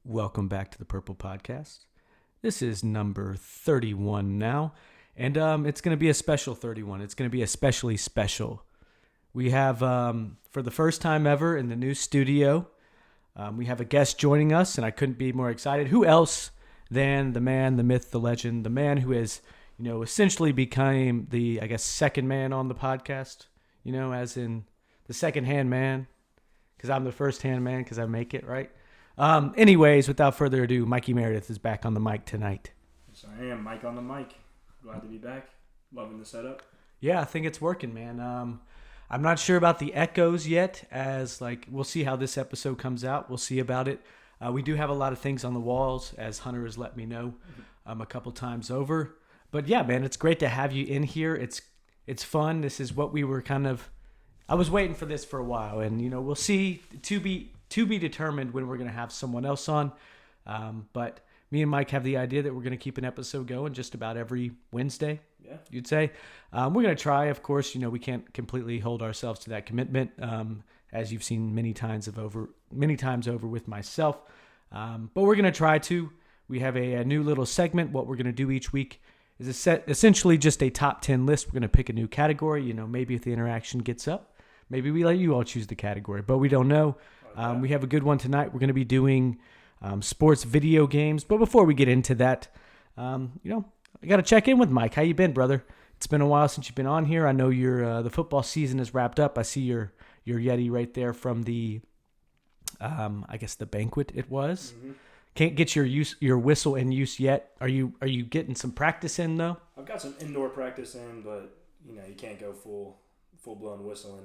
Welcome back to the Purple Podcast. This is number 31 now, and it's going to be a special 31. It's going to be especially special. We have, for the first time ever in the new studio, we have a guest joining us, and I couldn't be more excited. Who else than the man, the myth, the legend, the man who has, essentially became the, second man on the podcast, as in the second-hand man, because I'm the first-hand man because I make it, right? Anyways, without further ado, Mikey Meredith is back on the mic tonight. Yes, I am. Mike on the mic. Glad to be back. Loving the setup. Yeah, I think it's working, man. I'm not sure about the echoes yet, as we'll see how this episode comes out. We'll see about it. We do have a lot of things on the walls, as Hunter has let me know a couple times over. But yeah, man, it's great to have you in here. It's fun. This is what we were I was waiting for this for a while, and we'll see. To be determined when we're going to have someone else on. But me and Mike have the idea that we're going to keep an episode going just about every Wednesday, you'd say. We're going to try, of course. We can't completely hold ourselves to that commitment, as you've seen many times over with myself. But we're going to try to. We have a new little segment. What we're going to do each week is essentially just a top 10 list. We're going to pick a new category. Maybe if the interaction gets up, maybe we let you all choose the category, but we don't know. We have a good one tonight. We're going to be doing sports video games. But before we get into that, I got to check in with Mike. How you been, brother? It's been a while since you've been on here. I know the football season is wrapped up. I see your Yeti right there from the, the banquet it was. Mm-hmm. Can't get your whistle in use yet. Are you getting some practice in, though? I've got some indoor practice in, but, you can't go full-blown whistling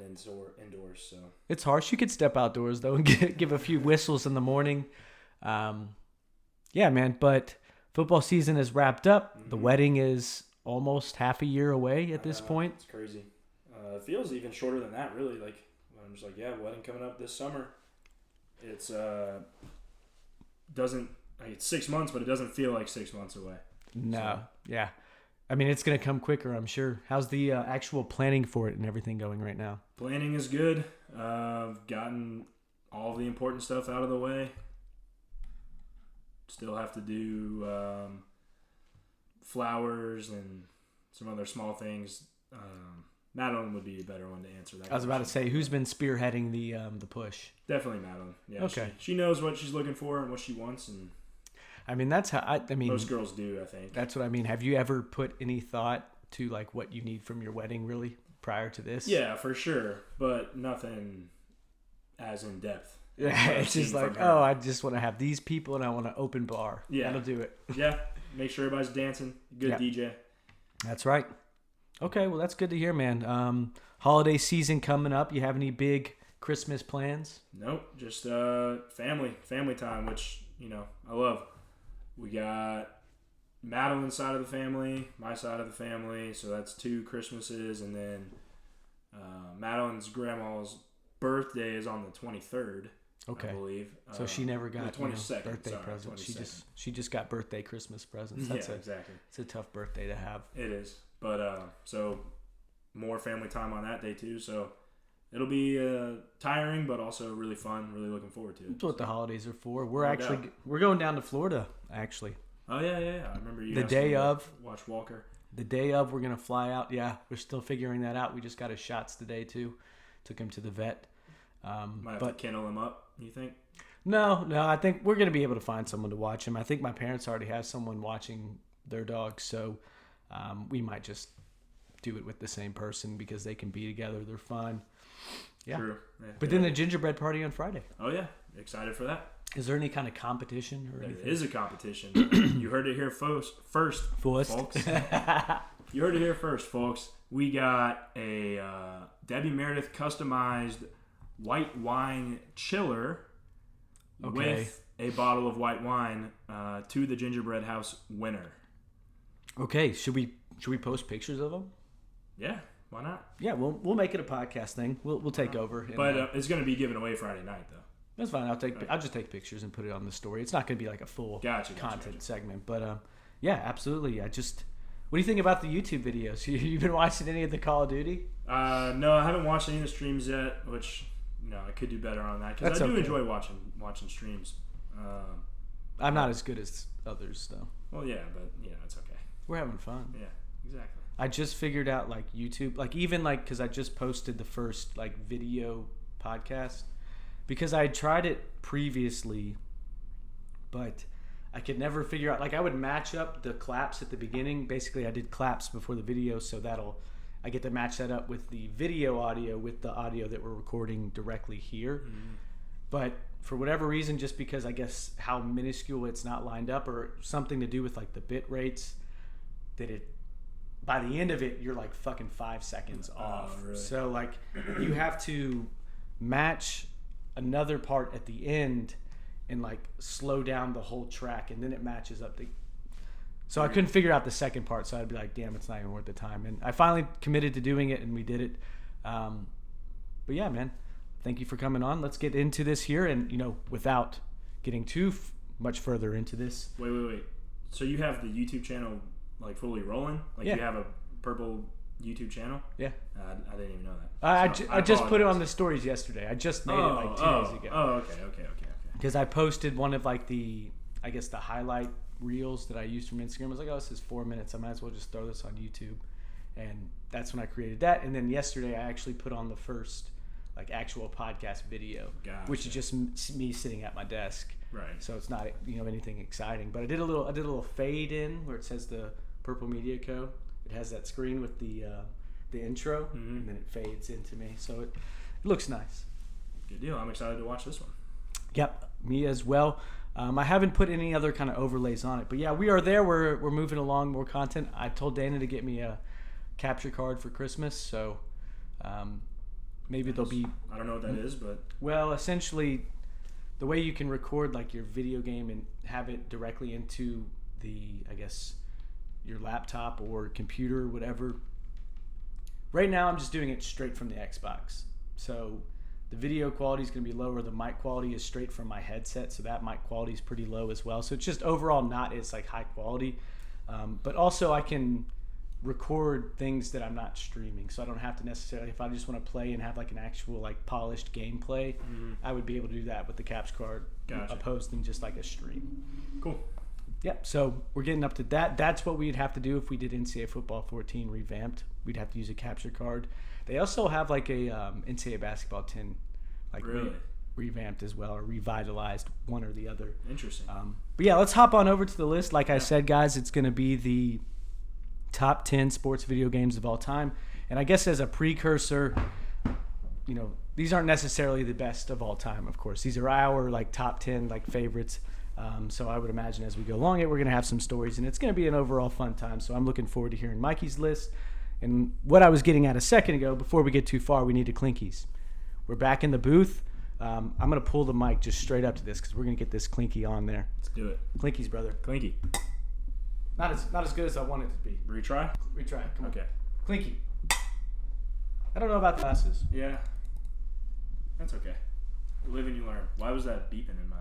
indoors, so. It's harsh. You could step outdoors, though, and give a few whistles in the morning. Yeah, man, but football season is wrapped up. Mm-hmm. The wedding is almost half a year away at this point. It's crazy. It feels even shorter than that, really. I'm just wedding coming up this summer. It's, it's 6 months, but it doesn't feel like 6 months away. No, so. Yeah. I mean, it's going to come quicker, I'm sure. How's the actual planning for it and everything going right now? Planning is good. I've gotten all the important stuff out of the way. Still have to do flowers and some other small things. Madeline would be a better one to answer that. I was about to say, who's been spearheading the push? Definitely Madeline. Yeah. Okay. She knows what she's looking for and what she wants, and I mean, that's how most girls do, I think. That's what I mean. Have you ever put any thought to what you need from your wedding really prior to this? Yeah, for sure, but nothing as in depth. Yeah, it's just I just want to have these people and I want an open bar. Yeah. That'll do it. Yeah. Make sure everybody's dancing. Good DJ. That's right. Okay, well, that's good to hear, man. Holiday season coming up. You have any big Christmas plans? Nope. Just family time, which, I love. We got Madeline's side of the family, my side of the family, so that's 2 Christmases, and then Madeline's grandma's birthday is on the 23rd, I believe. So she never got the 22nd, birthday presents. She just got birthday Christmas presents. Exactly. It's a tough birthday to have. It is, but so more family time on that day too. So it'll be tiring, but also really fun. Really looking forward to it. That's what the holidays are for. We're going down to Florida, actually. Oh, yeah. I remember you. The day of. Watch Walker. The day of, we're going to fly out. Yeah, we're still figuring that out. We just got his shots today, too. Took him to the vet. Might have to kennel him up, you think? No. I think we're going to be able to find someone to watch him. I think my parents already have someone watching their dog, so we might just do it with the same person because they can be together. They're fun. Yeah. True. Yeah, but then the gingerbread party on Friday. Oh, yeah. Excited for that. Is there any kind of competition or anything? There is a competition. You heard it here first, folks. You heard it here first, folks. We got a Debbie Meredith customized white wine chiller with a bottle of white wine to the gingerbread house winner. Okay. Should we post pictures of them? Yeah. Why not? Yeah, we'll make it a podcast thing. We'll take over. But it's going to be given away Friday night, though. That's fine. I'll just take pictures and put it on the story. It's not going to be like a full content segment, but yeah, absolutely. What do you think about the YouTube videos? You've been watching any of the Call of Duty? No, I haven't watched any of the streams yet, which I could do better on that because I do enjoy watching streams. I'm not as good as others though. Well, yeah, but it's okay. We're having fun. Yeah, exactly. I just figured out like YouTube, like even like because I just posted the first like video podcast because I had tried it previously, but I could never figure out. Like I would match up the claps at the beginning. Basically, I did claps before the video, so I get to match that up with the video audio with the audio that we're recording directly here. Mm-hmm. But for whatever reason, just because I guess how minuscule it's not lined up or something to do with like the bit rates, that it by the end of it you're like fucking 5 seconds off. Really? So like you have to match another part at the end and like slow down the whole track and then it matches up. So I couldn't figure out the second part, so I'd be like, damn, it's not even worth the time. And I finally committed to doing it and we did it. But yeah, man, thank you for coming on. Let's get into this here and, without getting too much further into this. Wait. So you have the YouTube channel like fully rolling? Like you have a purple YouTube channel? Yeah. I didn't even know that. I just put it on the stories yesterday. I just made it like 2 days ago. Oh, okay. Because I posted one of like the highlight reels that I used from Instagram. I was like, oh, this is 4 minutes. I might as well just throw this on YouTube. And that's when I created that. And then yesterday I actually put on the first like actual podcast video, which is just me sitting at my desk. Right. So it's not anything exciting. But I did a little fade in where it says the Purple Media Co. It has that screen with the intro, and then it fades into me. So it looks nice. Good deal. I'm excited to watch this one. Yep, me as well. I haven't put any other kind of overlays on it, but yeah, we are there. We're moving along, more content. I told Dana to get me a capture card for Christmas, so maybe there'll be. I don't know what that is, but well, essentially, the way you can record like your video game and have it directly into your laptop or computer or whatever. Right now, I'm just doing it straight from the Xbox, so the video quality is going to be lower. The mic quality is straight from my headset, so that mic quality is pretty low as well. So it's just overall not as like high quality, but also I can record things that I'm not streaming, so I don't have to necessarily. If I just want to play and have like an actual like polished gameplay, I would be able to do that with the caps card, opposed than just like a stream. Cool. Yep. So we're getting up to that. That's what we'd have to do if we did NCAA Football 14 revamped. We'd have to use a capture card. They also have like a NCAA Basketball 10, like really? Revamped as well, or revitalized, one or the other. Interesting. But yeah, let's hop on over to the list. Like I said, guys, it's going to be the top 10 sports video games of all time. And I guess as a precursor, these aren't necessarily the best of all time, of course. These are our like top 10 like favorites. So I would imagine as we go along we're going to have some stories, and it's going to be an overall fun time. So I'm looking forward to hearing Mikey's list. And what I was getting at a second ago, before we get too far, we need to clinkies. We're back in the booth. I'm going to pull the mic just straight up to this because we're going to get this clinky on there. Let's do it. Clinkies, brother. Clinky. Not as good as I want it to be. Retry? Retry. Come on. Okay. Clinky. I don't know about the glasses. Yeah. That's okay. You live and you learn. Why was that beeping in mine?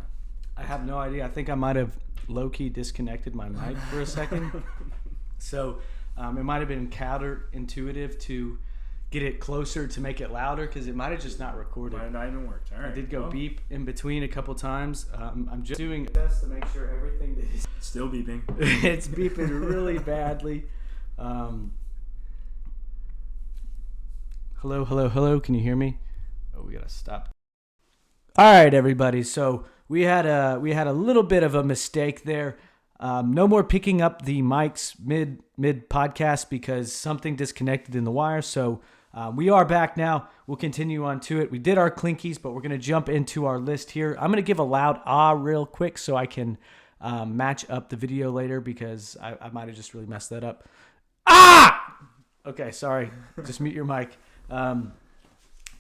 I have no idea. I think I might have low-key disconnected my mic for a second. So it might have been counterintuitive to get it closer to make it louder because it might have just not recorded. Might have not even worked. All right. I did go beep in between a couple times. I'm just doing a test to make sure everything that is still beeping. It's beeping really badly. Hello. Can you hear me? Oh, we gotta stop. All right, everybody. So we had a little bit of a mistake there. No more picking up the mics mid podcast because something disconnected in the wire. So we are back now. We'll continue on to it. We did our clinkies, but we're going to jump into our list here. I'm going to give a loud real quick so I can match up the video later because I might have just really messed that up. Okay, sorry. Just mute your mic.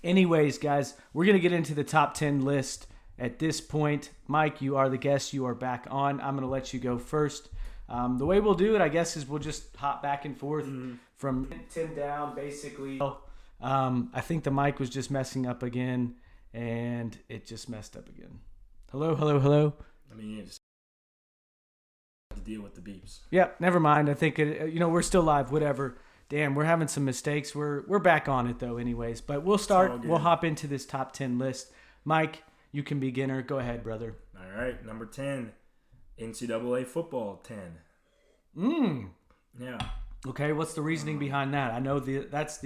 Anyways, guys, we're going to get into the top 10 list. At this point, Mike, you are the guest. You are back on. I'm going to let you go first. The way we'll do it, I guess, is we'll just hop back and forth from 10 down, basically. I think the mic was just messing up again, and it just messed up again. Hello. I mean, you just have to deal with the beeps. Yeah, never mind. I think, we're still live, whatever. Damn, we're having some mistakes. We're back on it, though, anyways. But we'll start. We'll hop into this top 10 list. Mike, you can beginner. Go ahead, brother. All right, number 10 NCAA football 10. Yeah. Okay, what's the reasoning behind that? I know the Xbox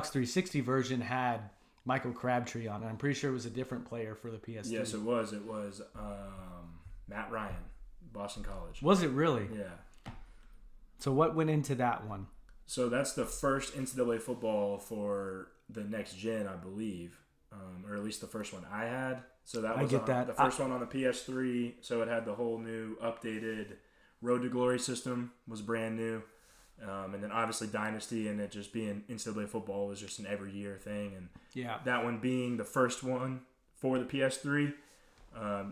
360 version had Michael Crabtree on it. I'm pretty sure it was a different player for the PS3. Yes, it was. It was Matt Ryan, Boston College. Was it really? Yeah. So what went into that one? So that's the first NCAA football for the next gen, I believe, or at least the first one I had. So that was the first one on the PS3. So it had the whole new updated Road to Glory system, was brand new. And then obviously Dynasty and it just being NCAA football was just an every year thing. And that one being the first one for the PS3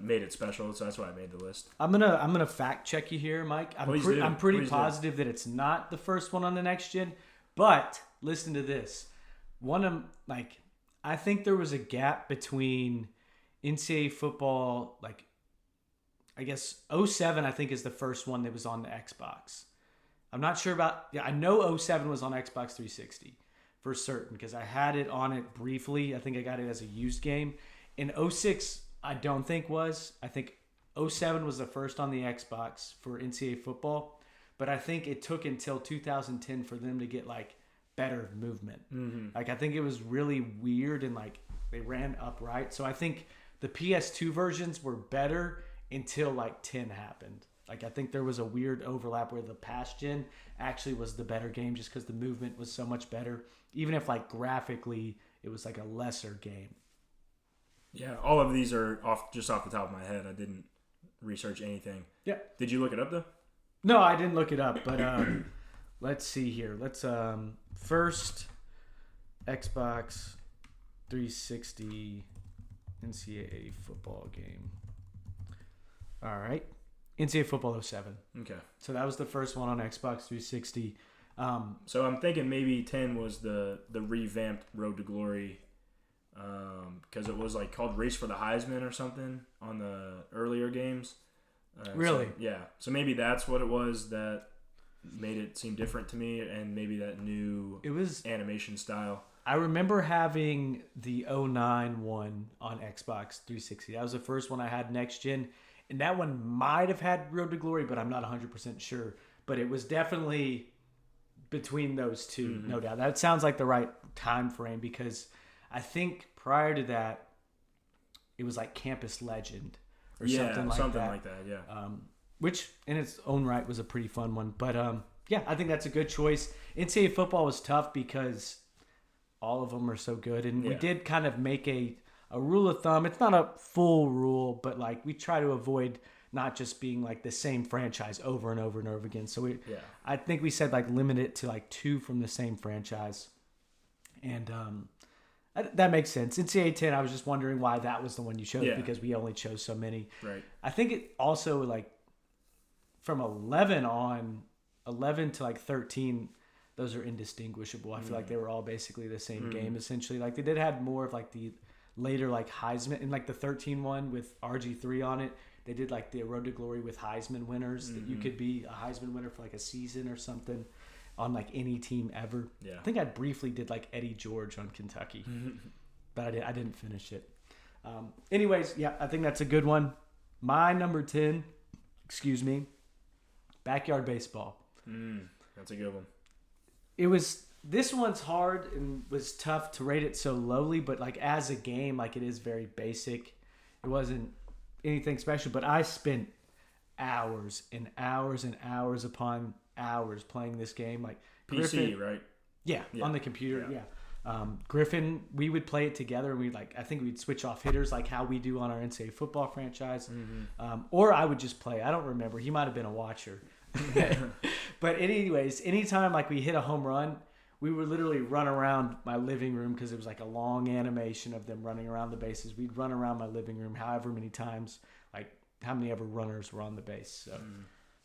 made it special. So that's why I made the list. I'm gonna fact check you here, Mike. I'm pretty positive that it's not the first one on the next gen. But listen to this. I think there was a gap between NCAA football, I guess 07 I think is the first one that was on the Xbox. I'm not sure about... Yeah, I know 07 was on Xbox 360 for certain because I had it on it briefly. I think I got it as a used game. And 06 I don't think was. I think 07 was the first on the Xbox for NCAA football. But I think it took until 2010 for them to get better movement. Mm-hmm. I think it was really weird and they ran upright. So I think the PS2 versions were better until 10 happened. I think there was a weird overlap where the past gen actually was the better game just because the movement was so much better. Even if graphically it was a lesser game. Yeah, all of these are off the top of my head. I didn't research anything. Yeah. Did you look it up though? No, I didn't look it up, but let's see here. Let's first Xbox 360 NCAA football game. All right. NCAA football 07. Okay. So that was the first one on Xbox 360. So I'm thinking maybe 10 was the revamped Road to Glory because it was called Race for the Heisman or something on the earlier games. Really? So, yeah. So maybe that's what it was that made it seem different to me, and maybe that new animation style. I remember having the 09 one on Xbox 360. That was the first one I had next gen. And that one might have had Road to Glory, but I'm not 100% sure. But it was definitely between those two, no doubt. That sounds like the right time frame because I think prior to that, it was Campus Legend or something like that. Yeah. Which in its own right was a pretty fun one. But yeah, I think that's a good choice. NCAA football was tough because all of them are so good. And we did kind of make a rule of thumb. It's not a full rule, but we try to avoid not just being the same franchise over and over and over again. So I think we said limit it to 2 from the same franchise. And that makes sense. NCAA 10, I was just wondering why that was the one you chose because we only chose so many. Right. I think it also from 11 to 13, those are indistinguishable. I feel like they were all basically the same game essentially. They did have more of the later Heisman and the 13 one with RG3 on it. They did the Road to Glory with Heisman winners that you could be a Heisman winner for a season or something on any team ever. Yeah. I think I briefly did Eddie George on Kentucky, but I didn't finish it. Anyways, yeah, I think that's a good one. My number 10, backyard baseball. That's a good one. This one's hard and was tough to rate it so lowly, but as a game, it is very basic. It wasn't anything special, but I spent hours and hours and hours upon hours playing this game. PC, Griffin, right? Yeah, on the computer. Yeah. Griffin, we would play it together, and we I think we'd switch off hitters how we do on our NCAA football franchise, or I would just play. I don't remember. He might have been a watcher. But anyways, anytime we hit a home run, we would literally run around my living room because it was a long animation of them running around the bases. We'd run around my living room however many times, how many ever runners were on the base. So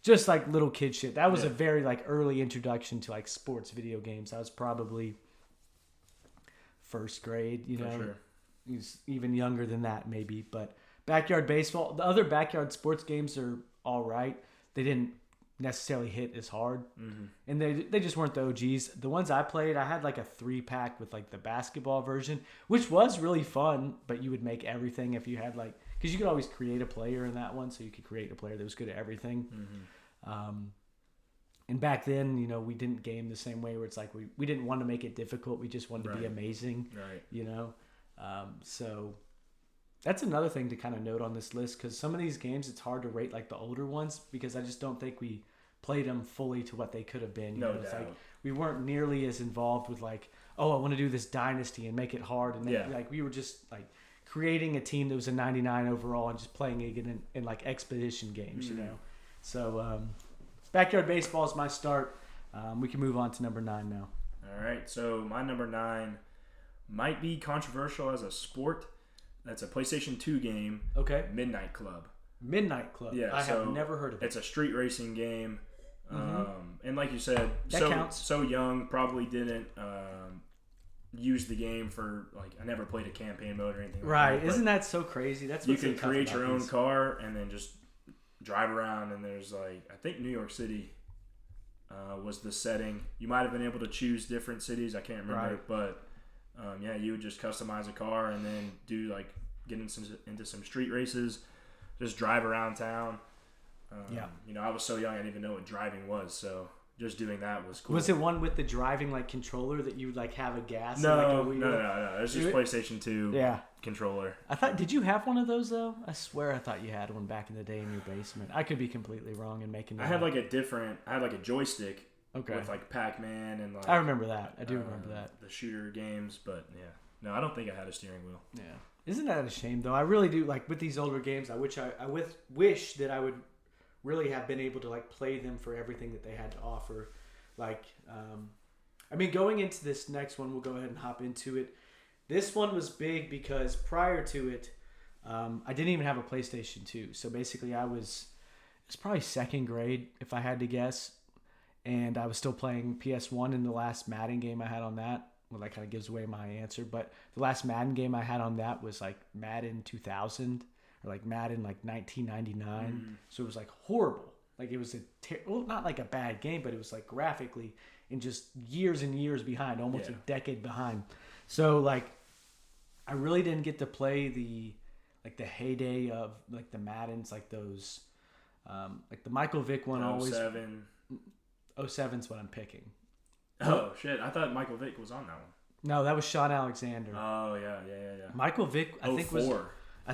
just little kid shit. That was a very early introduction to sports video games. I was probably first grade, Sure. He's even younger than that maybe. But backyard baseball, the other backyard sports games are all right. They didn't necessarily hit as hard, and they just weren't the OGs. The ones I played, I had a 3-pack with the basketball version, which was really fun, but you would make everything if you had because you could always create a player in that one, so you could create a player that was good at everything. And back then, you know, we didn't game the same way where it's like we didn't want to make it difficult. We just wanted to be amazing, you know. So that's another thing to kind of note on this list, because some of these games, it's hard to rate like the older ones because I just don't think we played them fully to what they could have been. You know, it's like we weren't nearly as involved with like, oh, I want to do this dynasty and make it hard. And like we were just like creating a team that was a 99 overall and just playing it in like expedition games, you know. So backyard baseball is my start. We can move on to number 9 now. All right. So my number 9 might be controversial as a sport. That's a PlayStation 2 game. Okay. Midnight Club. Midnight Club. Yeah, I have never heard of it. It's a street racing game. And like you said, counts. So young, probably didn't use the game for, like, I never played a campaign mode or anything like that. Right. Isn't that so crazy? That's what you can create your own car and then just drive around, and there's like, I think New York City was the setting. You might have been able to choose different cities. I can't remember, but you would just customize a car and then do like get into some street races, just drive around town. You know, I was so young I didn't even know what driving was, so just doing that was cool. Was it one with the driving like controller that you would like have a gas? No. It was just PlayStation 2 controller. Did you have one of those though? I swear I thought you had one back in the day in your basement. I could be completely wrong in making that. I had like a joystick. Okay. With like Pac-Man and like. I remember that. I do remember that. The shooter games, but yeah. No, I don't think I had a steering wheel. Yeah. Isn't that a shame though? I really do, like with these older games, I wish that I would really have been able to like play them for everything that they had to offer. Like, I mean, going into this next one, we'll go ahead and hop into it. This one was big because prior to it, I didn't even have a PlayStation 2. So basically it was probably second grade if I had to guess. And I was still playing PS1 in the last Madden game I had on that. Well, that kind of gives away my answer. But the last Madden game I had on that was like Madden 2000 or like Madden like 1999. So it was like horrible. Like it was not like a bad game, but it was like graphically and just years and years behind, almost a decade behind. So like I really didn't get to play the heyday of like the Maddens, like those like the Michael Vick one. 07's what I'm picking. Oh shit! I thought Michael Vick was on that one. No, that was Sean Alexander. Oh yeah. Michael Vick, I think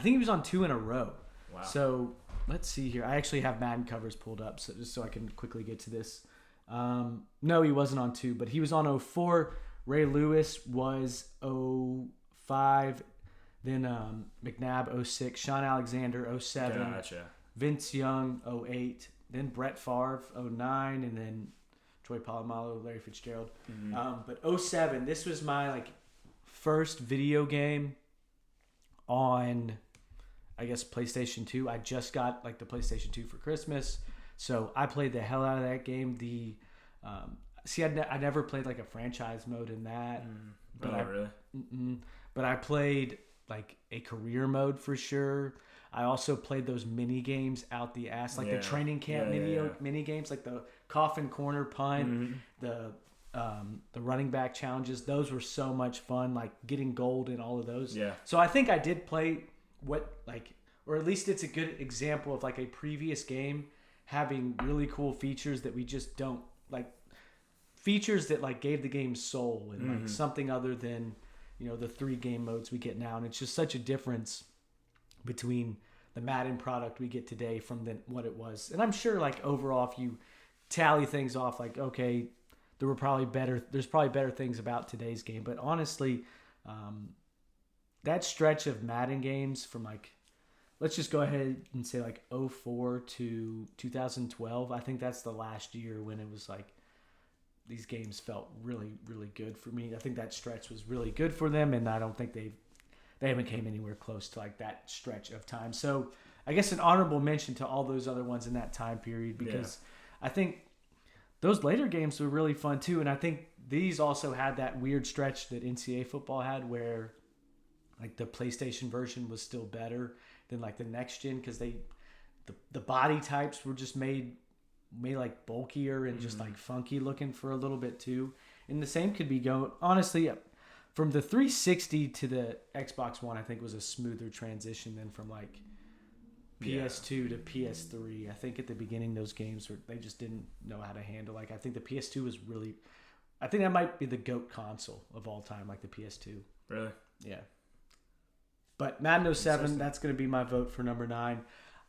he was on 2 in a row. Wow. So let's see here. I actually have Madden covers pulled up, so just so I can quickly get to this. No, he wasn't on 2, but he was on 04. Ray Lewis was 05. Then McNabb 06. Sean Alexander 07. Gotcha. Vince Young 08. Then Brett Favre 09, and then Troy Polamalu, Larry Fitzgerald. But 07, this was my like first video game on, I guess, PlayStation 2. I just got like the PlayStation 2 for Christmas, so I played the hell out of that game. I never played like a franchise mode in that. Really? But I played like a career mode for sure. I also played those mini games out the ass, like the training camp mini games, like the coffin corner punt, the running back challenges. Those were so much fun, like getting gold in all of those. Yeah. So I think I did play or at least it's a good example of like a previous game having really cool features that we just don't like. Features that like gave the game soul and like something other than, you know, the 3 game modes we get now, and it's just such a difference between the Madden product we get today from what it was. And I'm sure like overall, if you tally things off, like, okay, there's probably better things about today's game. But honestly, that stretch of Madden games from like, let's just go ahead and say like 04 to 2012. I think that's the last year when it was like, these games felt really, really good for me. I think that stretch was really good for them. And I don't think they haven't came anywhere close to like that stretch of time. So I guess an honorable mention to all those other ones in that time period, because I think those later games were really fun too. And I think these also had that weird stretch that NCAA football had where like the PlayStation version was still better than like the next gen, because the body types were just made like bulkier and just like funky looking for a little bit too. And the same could be going, honestly, from the 360 to the Xbox One, I think was a smoother transition than from like PS2 to PS3. I think at the beginning those games they just didn't know how to handle. Like I think the PS2 was really, I think that might be the GOAT console of all time, like the PS2. Really? Yeah. But Madden 07, that's going to be my vote for number 9.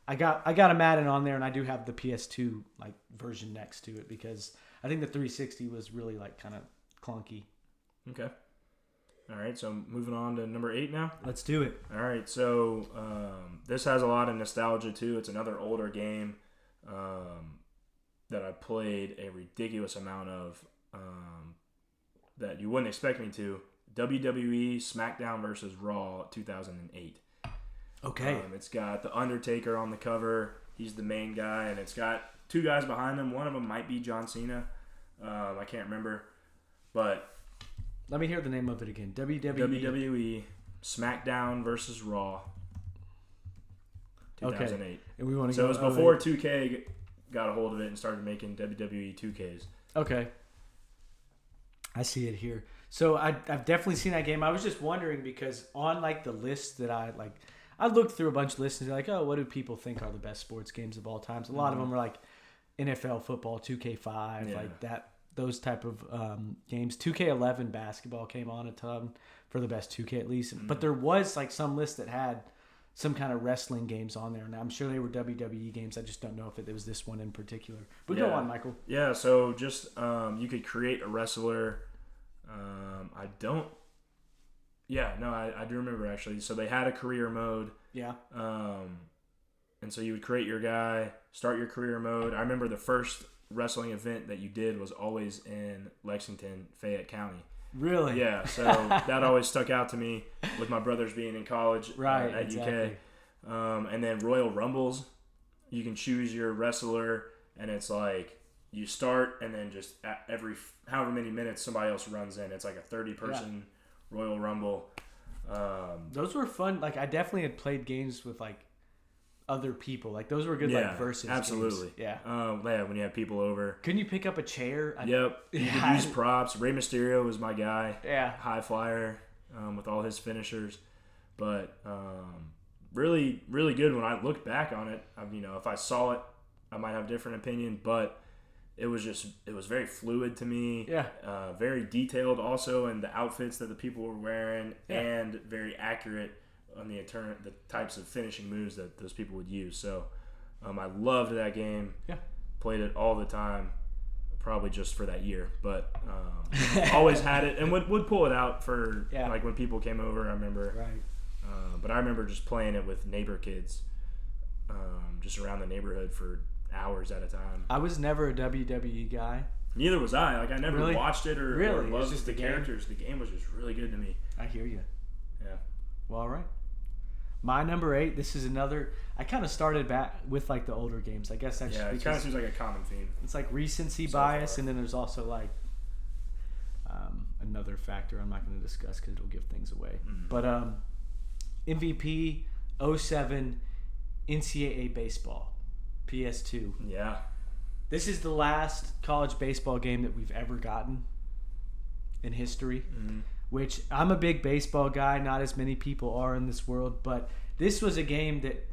I got a Madden on there, and I do have the PS2 like version next to it because I think the 360 was really like kind of clunky. Okay. All right, so moving on to number 8 now. Let's do it. All right, so this has a lot of nostalgia too. It's another older game that I played a ridiculous amount of that you wouldn't expect me to. WWE SmackDown versus Raw 2008. Okay. It's got The Undertaker on the cover. He's the main guy, and it's got 2 guys behind him. One of them might be John Cena. I can't remember, but let me hear the name of it again. WWE SmackDown versus Raw 2008. Okay. And we want to so it was before 2K got a hold of it and started making WWE 2Ks. Okay. I see it here. So I've definitely seen that game. I was just wondering because on like the list that I looked through a bunch of lists and like, oh, what do people think are the best sports games of all time? So a lot of them are like NFL football, 2K5, like that. Those type of games. 2K11 basketball came on a ton for the best 2K at least. But there was like some list that had some kind of wrestling games on there. And I'm sure they were WWE games. I just don't know if it was this one in particular. But go on, Michael. Yeah, so just you could create a wrestler. I do remember actually. So they had a career mode. Yeah. And so you would create your guy, start your career mode. I remember the first wrestling event that you did was always in Lexington, Fayette County. Really? Yeah, so that always stuck out to me with my brothers being in college at exactly. UK. And then Royal Rumbles, you can choose your wrestler, and it's like you start, and then just every however many minutes somebody else runs in. It's like a 30-person Royal Rumble. Those were fun. Like I definitely had played games with like other people. Like those were good like versus absolutely. Games. Yeah. When you have people over. Couldn't you pick up a chair? Yep. You could use props. Rey Mysterio was my guy. Yeah. High flyer with all his finishers. But really, really good when I look back on it. If I saw it, I might have a different opinion, but it was very fluid to me. Yeah. Very detailed also in the outfits that the people were wearing and very accurate on the types of finishing moves that those people would use. So I loved that game. Yeah. Played it all the time, probably just for that year. But always had it and would pull it out for like when people came over, I remember. Right. But I remember just playing it with neighbor kids just around the neighborhood for hours at a time. I was never a WWE guy. Neither was I. Like I never watched it or loved just the characters. The game was just really good to me. I hear you. Yeah. Well, all right. My number 8. This is another. I kind of started back with like the older games. I guess that's it kind of seems like a common theme. It's like recency bias, and then there's also like another factor I'm not going to discuss because it'll give things away. But MVP 07 NCAA baseball PS2. Yeah. This is the last college baseball game that we've ever gotten in history. Which I'm a big baseball guy. Not as many people are in this world, but this was a game that,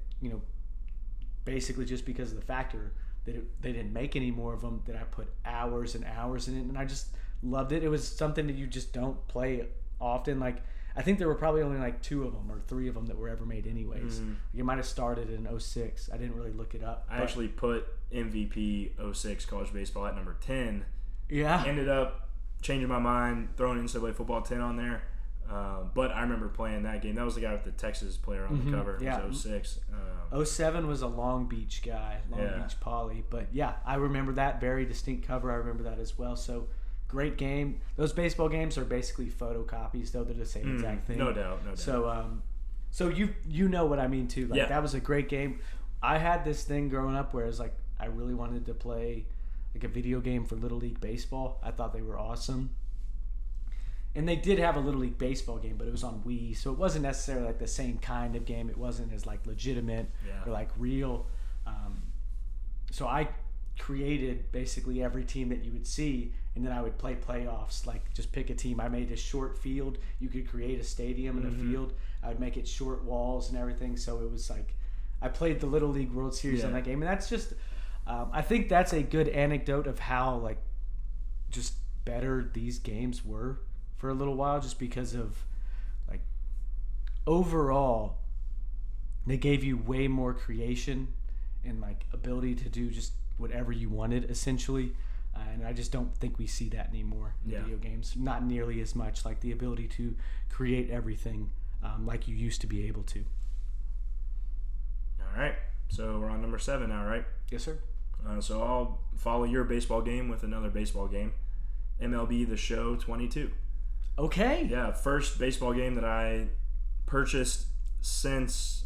basically just because of the factor that they didn't make any more of them, that I put hours and hours in it, and I just loved it. It was something that you just don't play often. Like I think there were probably only like 2 of them or 3 of them that were ever made anyways. It might have started in 06. I didn't really look it up. I actually put MVP 06 college baseball at number 10. Yeah. Ended up changing my mind, throwing NCAA football 10 on there. But I remember playing that game. That was the guy with the Texas player on the cover. It was 06. 07 was a Long Beach guy, Beach Poly. But yeah, I remember that very distinct cover. I remember that as well. So great game. Those baseball games are basically photocopies, though they're the same exact thing. No doubt. So you know what I mean too. Like that was a great game. I had this thing growing up where it's like I really wanted to play like a video game for Little League Baseball. I thought they were awesome. And they did have a Little League Baseball game, but it was on Wii, so it wasn't necessarily like the same kind of game. It wasn't as like legitimate or like real. So I created basically every team that you would see, and then I would play playoffs. Like just pick a team. I made a short field. You could create a stadium and a field. I would make it short walls and everything. So it was like I played the Little League World Series on that game, and that's just I think that's a good anecdote of how like just better these games were for a little while, just because of like overall they gave you way more creation and like ability to do just whatever you wanted essentially. And I just don't think we see that anymore in video games. Not nearly as much, like the ability to create everything like you used to be able to. All right. So we're on number 7 now, right? Yes, sir. So I'll follow your baseball game with another baseball game. MLB The Show 22. Okay. Yeah, first baseball game that I purchased since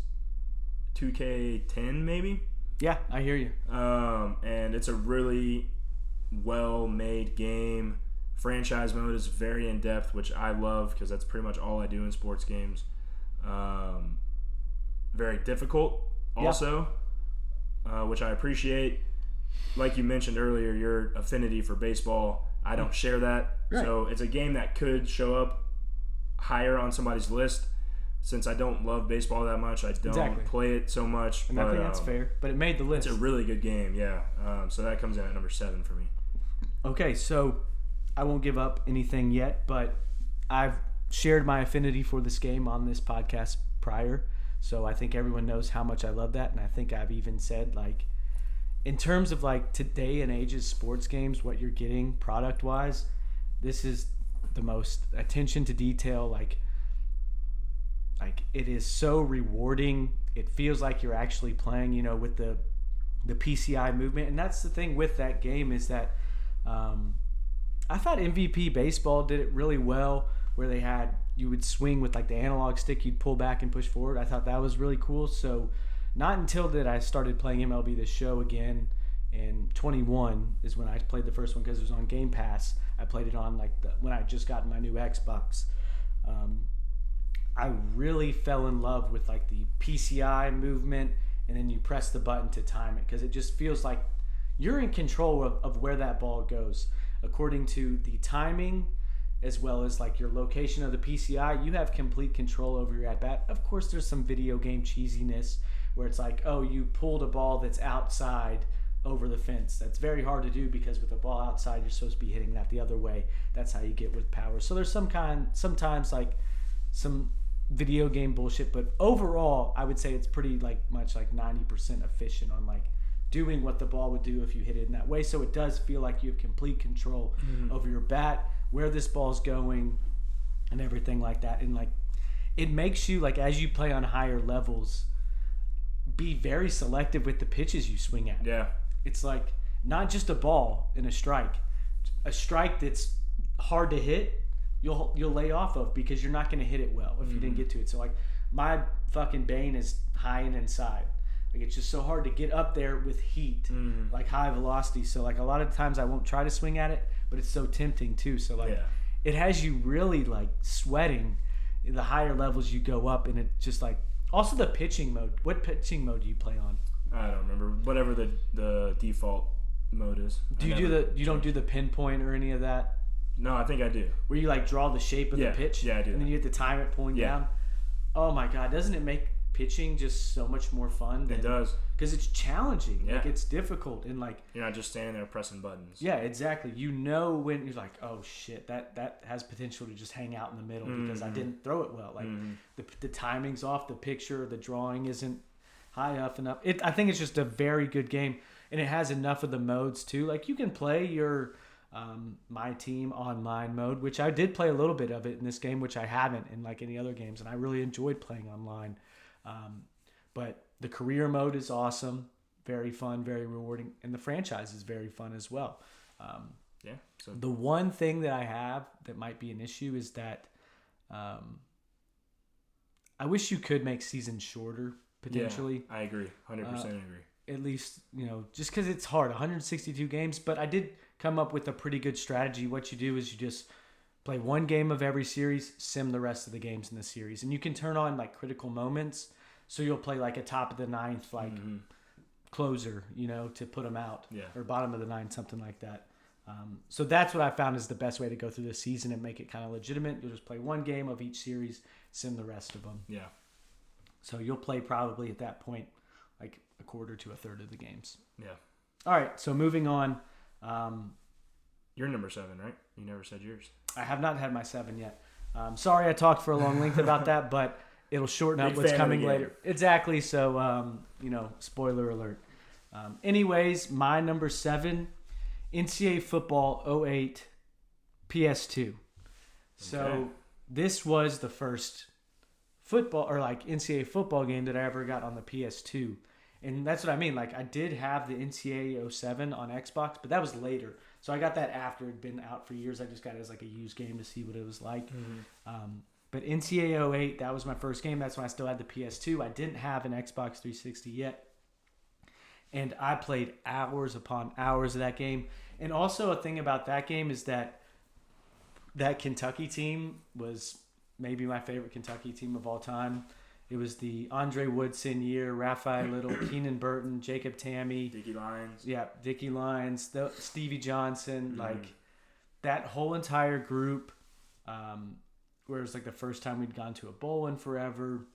2K10 maybe. Yeah, I hear you. And it's a really well-made game. Franchise mode is very in-depth, which I love because that's pretty much all I do in sports games. Very difficult also, which I appreciate. Like you mentioned earlier, your affinity for baseball, I don't share that. Right. So it's a game that could show up higher on somebody's list. Since I don't love baseball that much, I don't play it so much. And I think that's fair, but it made the list. It's a really good game, yeah. So that comes in at number 7 for me. Okay, so I won't give up anything yet, but I've shared my affinity for this game on this podcast prior, so I think everyone knows how much I love that, and I think I've even said, like, in terms of, like, today and age's sports games, what you're getting product-wise, this is the most attention to detail, like it is so rewarding. It feels like you're actually playing, you know, with the PCI movement. And that's the thing with that game is that I thought MVP Baseball did it really well, where you would swing with like the analog stick, you'd pull back and push forward. I thought that was really cool. So not until that I started playing MLB The Show again in 21 is when I played the first one, because it was on Game Pass. I played it on when I just got my new Xbox. I really fell in love with like the PCI movement, and then you press the button to time it, because it just feels like you're in control of where that ball goes. According to the timing, as well as like your location of the PCI, you have complete control over your at-bat. Of course, there's some video game cheesiness where it's like, oh, you pulled a ball that's outside over the fence. That's very hard to do, because with a ball outside, you're supposed to be hitting that the other way. That's how you get with power. So there's sometimes like some video game bullshit, but overall I would say it's pretty much like 90% efficient on like doing what the ball would do if you hit it in that way. So it does feel like you have complete control over your bat, where this ball's going, and everything like that. And like it makes you, like, as you play on higher levels, be very selective with the pitches you swing at. Yeah, it's like not just a ball and a strike that's hard to hit, you'll lay off of, because you're not going to hit it well if you didn't get to it. So like my fucking bane is high and inside. Like it's just so hard to get up there with heat, like high velocity. So like a lot of times I won't try to swing at it, but it's so tempting too. So like it has you really like sweating the higher levels you go up, and it just like also the pitching mode. What pitching mode do you play on? I don't remember. Whatever the default mode is. You don't do the pinpoint or any of that? No, I think I do. Where you like draw the shape of the pitch? Yeah, I do. And then you have to time it pulling down? Oh my God, doesn't it make pitching just so much more fun? It does. Because it's challenging. Yeah. Like it's difficult, and like you're not just standing there pressing buttons. Yeah, exactly. You know when you're like, oh shit, that has potential to just hang out in the middle because I didn't throw it well. Like the timing's off, the picture, the drawing isn't high enough. I think it's just a very good game, and it has enough of the modes too. Like you can play your My Team online mode, which I did play a little bit of it in this game, which I haven't in like any other games, and I really enjoyed playing online. But the career mode is awesome, very fun, very rewarding, and the franchise is very fun as well. So the one thing that I have that might be an issue is that I wish you could make seasons shorter potentially. Yeah, I agree, 100% agree. At least, just because it's hard, 162 games. But I did come up with a pretty good strategy. What you do is you just play one game of every series, sim the rest of the games in the series. And you can turn on like critical moments. So you'll play like a top of the ninth, like closer, to put them out. Yeah. Or bottom of the ninth, something like that. So that's what I found is the best way to go through the season and make it kind of legitimate. You'll just play one game of each series, sim the rest of them. Yeah. So you'll play probably at that point like a quarter to a third of the games. Yeah. All right, so moving on. You're number 7, right? You never said yours. I have not had my 7 yet. Sorry I talked for a long length about that, but it'll shorten up what's coming later. Exactly, so, spoiler alert. Anyways, my number 7, NCAA Football 08 PS2. So this was the first football or like NCAA football game that I ever got on the PS2. And that's what I mean. Like I did have the NCAA 07 on Xbox, but that was later. So I got that after it had been out for years. I just got it as like a used game to see what it was like. But NCAA 08, that was my first game. That's when I still had the PS2. I didn't have an Xbox 360 yet. And I played hours upon hours of that game. And also a thing about that game is that Kentucky team was maybe my favorite Kentucky team of all time. It was the Andre Woodson year, Raphael Little, Keenan Burton, Jacob Tamme. Dickie Lyons. Yeah, Dickie Lyons, Stevie Johnson. Like that whole entire group, where it was like the first time we'd gone to a bowl in forever.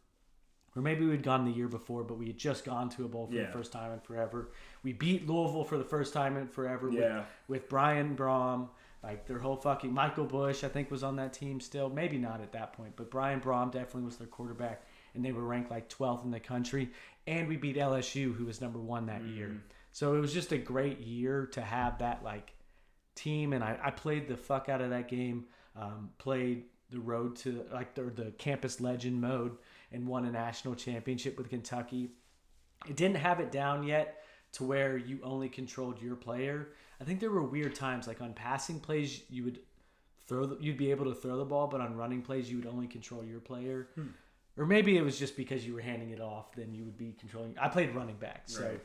Or maybe we'd gone the year before, but we had just gone to a bowl for the first time in forever. We beat Louisville for the first time in forever with Brian Brom. Like their whole fucking Michael Bush, I think, was on that team still. Maybe not at that point, but Brian Brom definitely was their quarterback, and they were ranked like 12th in the country. And we beat LSU, who was number 1 that year. So it was just a great year to have that like team, and I played the fuck out of that game. Played the road to like the campus legend mode and won a national championship with Kentucky. It didn't have it down yet to where you only controlled your player. I think there were weird times, like on passing plays, you'd be able to throw the ball, but on running plays, you would only control your player. Or maybe it was just because you were handing it off, then you would be controlling. I played running back, so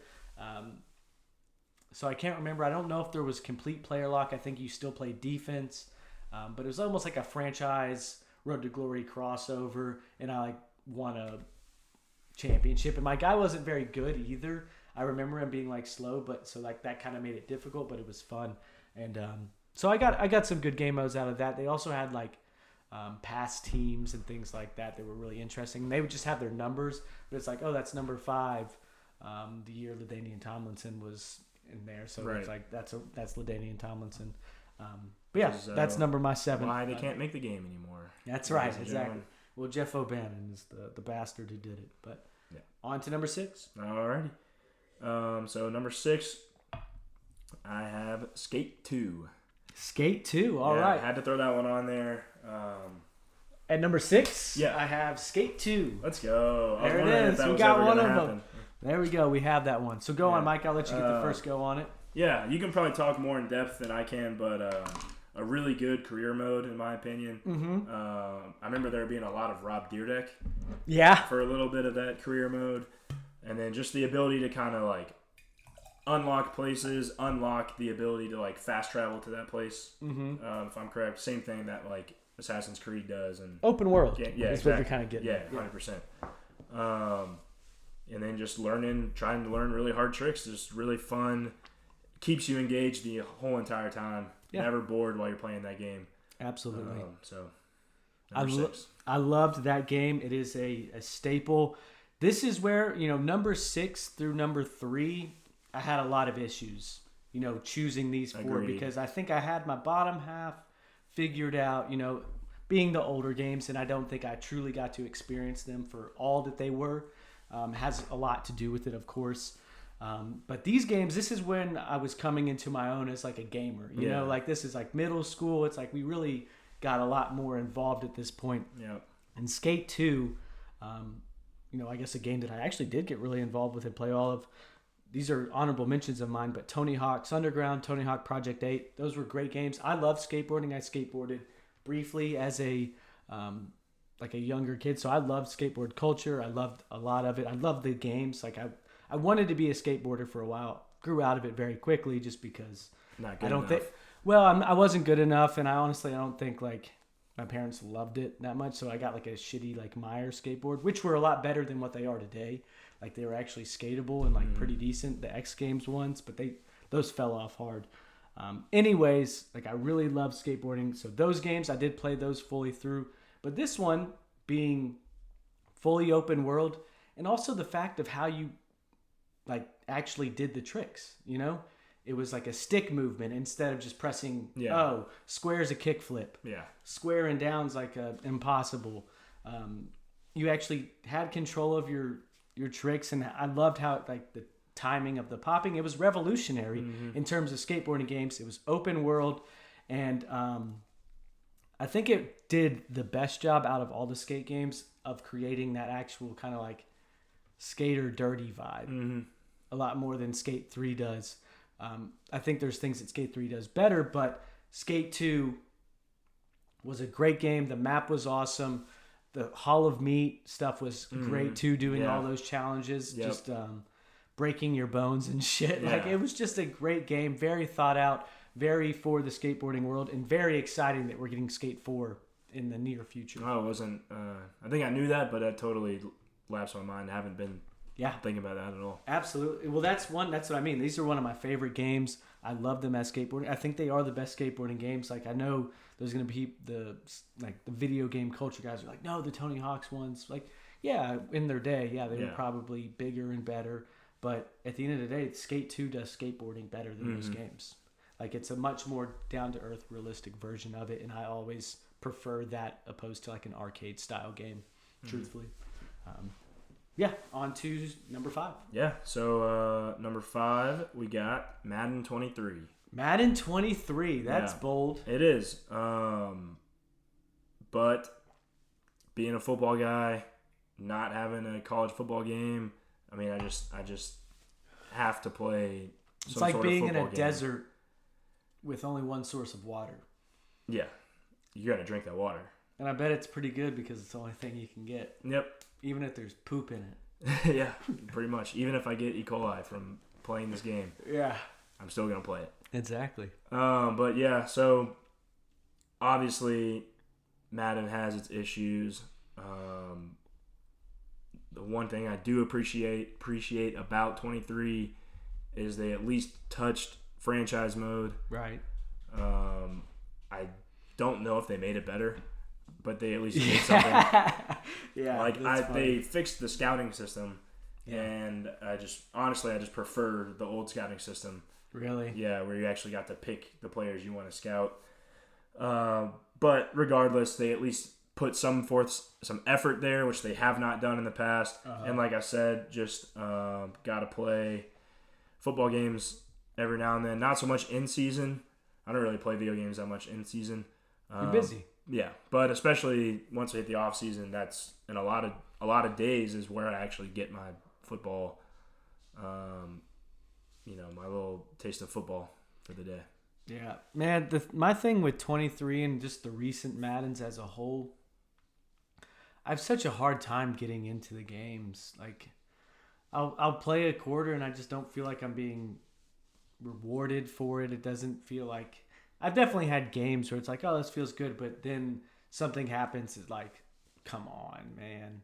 so I can't remember. I don't know if there was complete player lock. I think you still played defense, but it was almost like a franchise Road to Glory crossover, and I like won a championship. And my guy wasn't very good either. I remember him being like slow, but so like that kind of made it difficult, but it was fun. And so I got some good game modes out of that. They also had like past teams and things like that were really interesting. They would just have their numbers, but it's like, oh, that's number 5. The year LaDainian Tomlinson was in there, so it's like that's LaDainian Tomlinson. But yeah, that's number my 7. Why they can't make the game anymore? That's right, exactly. Well, Jeff O'Bannon is the bastard who did it. But on to number 6. Alrighty. So number 6, I have Skate 2. Skate 2, all right. I had to throw that one on there. At number 6, I have Skate 2. Let's go. There it is. We got one of them. There we go. We have that one. So go on, Mike. I'll let you get the first go on it. Yeah, you can probably talk more in depth than I can, but a really good career mode, in my opinion. I remember there being a lot of Rob Dyrdek. Yeah. For a little bit of that career mode. And then just the ability to kind of like unlock places, unlock the ability to like fast travel to that place. If I'm correct, same thing that like Assassin's Creed does, and open world. Yeah, is exactly. What you're kind of getting. Yeah, 100%. And then just trying to learn really hard tricks, just really fun. Keeps you engaged the whole entire time. Yeah. Never bored while you're playing that game. Absolutely. So number 6. I loved that game. It is a staple. This is where, number 6 through number 3, I had a lot of issues, choosing these 4. Agreed. Because I think I had my bottom half figured out, being the older games, and I don't think I truly got to experience them for all that they were. Has a lot to do with it, of course. But these games, this is when I was coming into my own as like a gamer, you know, like this is like middle school. It's like we really got a lot more involved at this point. Yeah. And Skate 2, I guess a game that I actually did get really involved with and play all of. These are honorable mentions of mine, but Tony Hawk's Underground, Tony Hawk Project 8, those were great games. I love skateboarding. I skateboarded briefly as a younger kid, so I loved skateboard culture. I loved a lot of it. I loved the games. Like I wanted to be a skateboarder for a while. Grew out of it very quickly just because I wasn't good enough, and I don't think like my parents loved it that much, so I got like a shitty like Meyer skateboard, which were a lot better than what they are today. Like they were actually skatable and like pretty decent, the X Games ones, but those fell off hard. Anyways, like I really love skateboarding, so those games I did play those fully through. But this one being fully open world, and also the fact of how you like actually did the tricks, you know? It was like a stick movement instead of just pressing, square is a kick flip. Yeah. Square and down's like a impossible. You actually had control of your tricks, and I loved how like the timing of the popping. It was revolutionary in terms of skateboarding games. It was open world, and I think it did the best job out of all the skate games of creating that actual kind of like skater dirty vibe. A lot more than Skate 3 does. I think there's things that Skate 3 does better, but Skate 2 was a great game. The map was awesome. The Hall of Meat stuff was great too, doing all those challenges, just breaking your bones and shit. Yeah. Like, it was just a great game, very thought out, very for the skateboarding world, and very exciting that we're getting Skate 4 in the near future. Oh, it wasn't. I think I knew that, but that totally lapsed my mind. I haven't been thinking about that at all. Absolutely. Well, that's what I mean. These are one of my favorite games. I love them as skateboarding. I think they are the best skateboarding games. Like, I know there's going to be the video game culture guys are like, no, the Tony Hawk's ones. Like, yeah, in their day, they were probably bigger and better. But at the end of the day, Skate 2 does skateboarding better than those games. Like, it's a much more down-to-earth, realistic version of it, and I always prefer that opposed to like an arcade-style game, truthfully. On to number 5. Yeah, so number 5, we got Madden 23. Madden 23, that's bold. It is. But being a football guy, not having a college football game, I mean, I just have to play some It's like sort of being in football a game. desert with only one source of water. Yeah, you got to drink that water. And I bet it's pretty good because it's the only thing you can get. Yep. Even if there's poop in it. Yeah, pretty much. Even if I get E. coli from playing this game, I'm still going to play it. Exactly. But yeah, so obviously Madden has its issues. The one thing I do appreciate about 23 is they at least touched franchise mode. Right. I don't know if they made it better, but they at least did something. They fixed the scouting system, and I just prefer the old scouting system. Really? Yeah, where you actually got to pick the players you want to scout. But regardless, they at least put some effort there, which they have not done in the past. And like I said, just got to play football games every now and then. Not so much in season. I don't really play video games that much in season. You're busy. Yeah, but especially once we hit the off season, that's in a lot of days is where I actually get my football. My little taste of football for the day. Yeah, man. My thing with 23 and just the recent Maddens as a whole, I have such a hard time getting into the games. Like, I'll play a quarter and I just don't feel like I'm being rewarded for it. It doesn't feel like I've definitely had games where it's like, oh, this feels good, but then something happens. It's like, come on, man.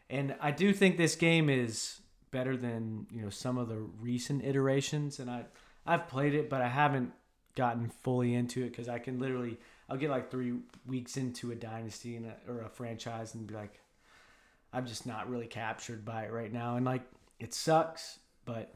And I do think this game is better than some of the recent iterations, and I've played it, but I haven't gotten fully into it because I'll get like 3 weeks into a dynasty or a franchise and be like, I'm just not really captured by it right now, and like it sucks, but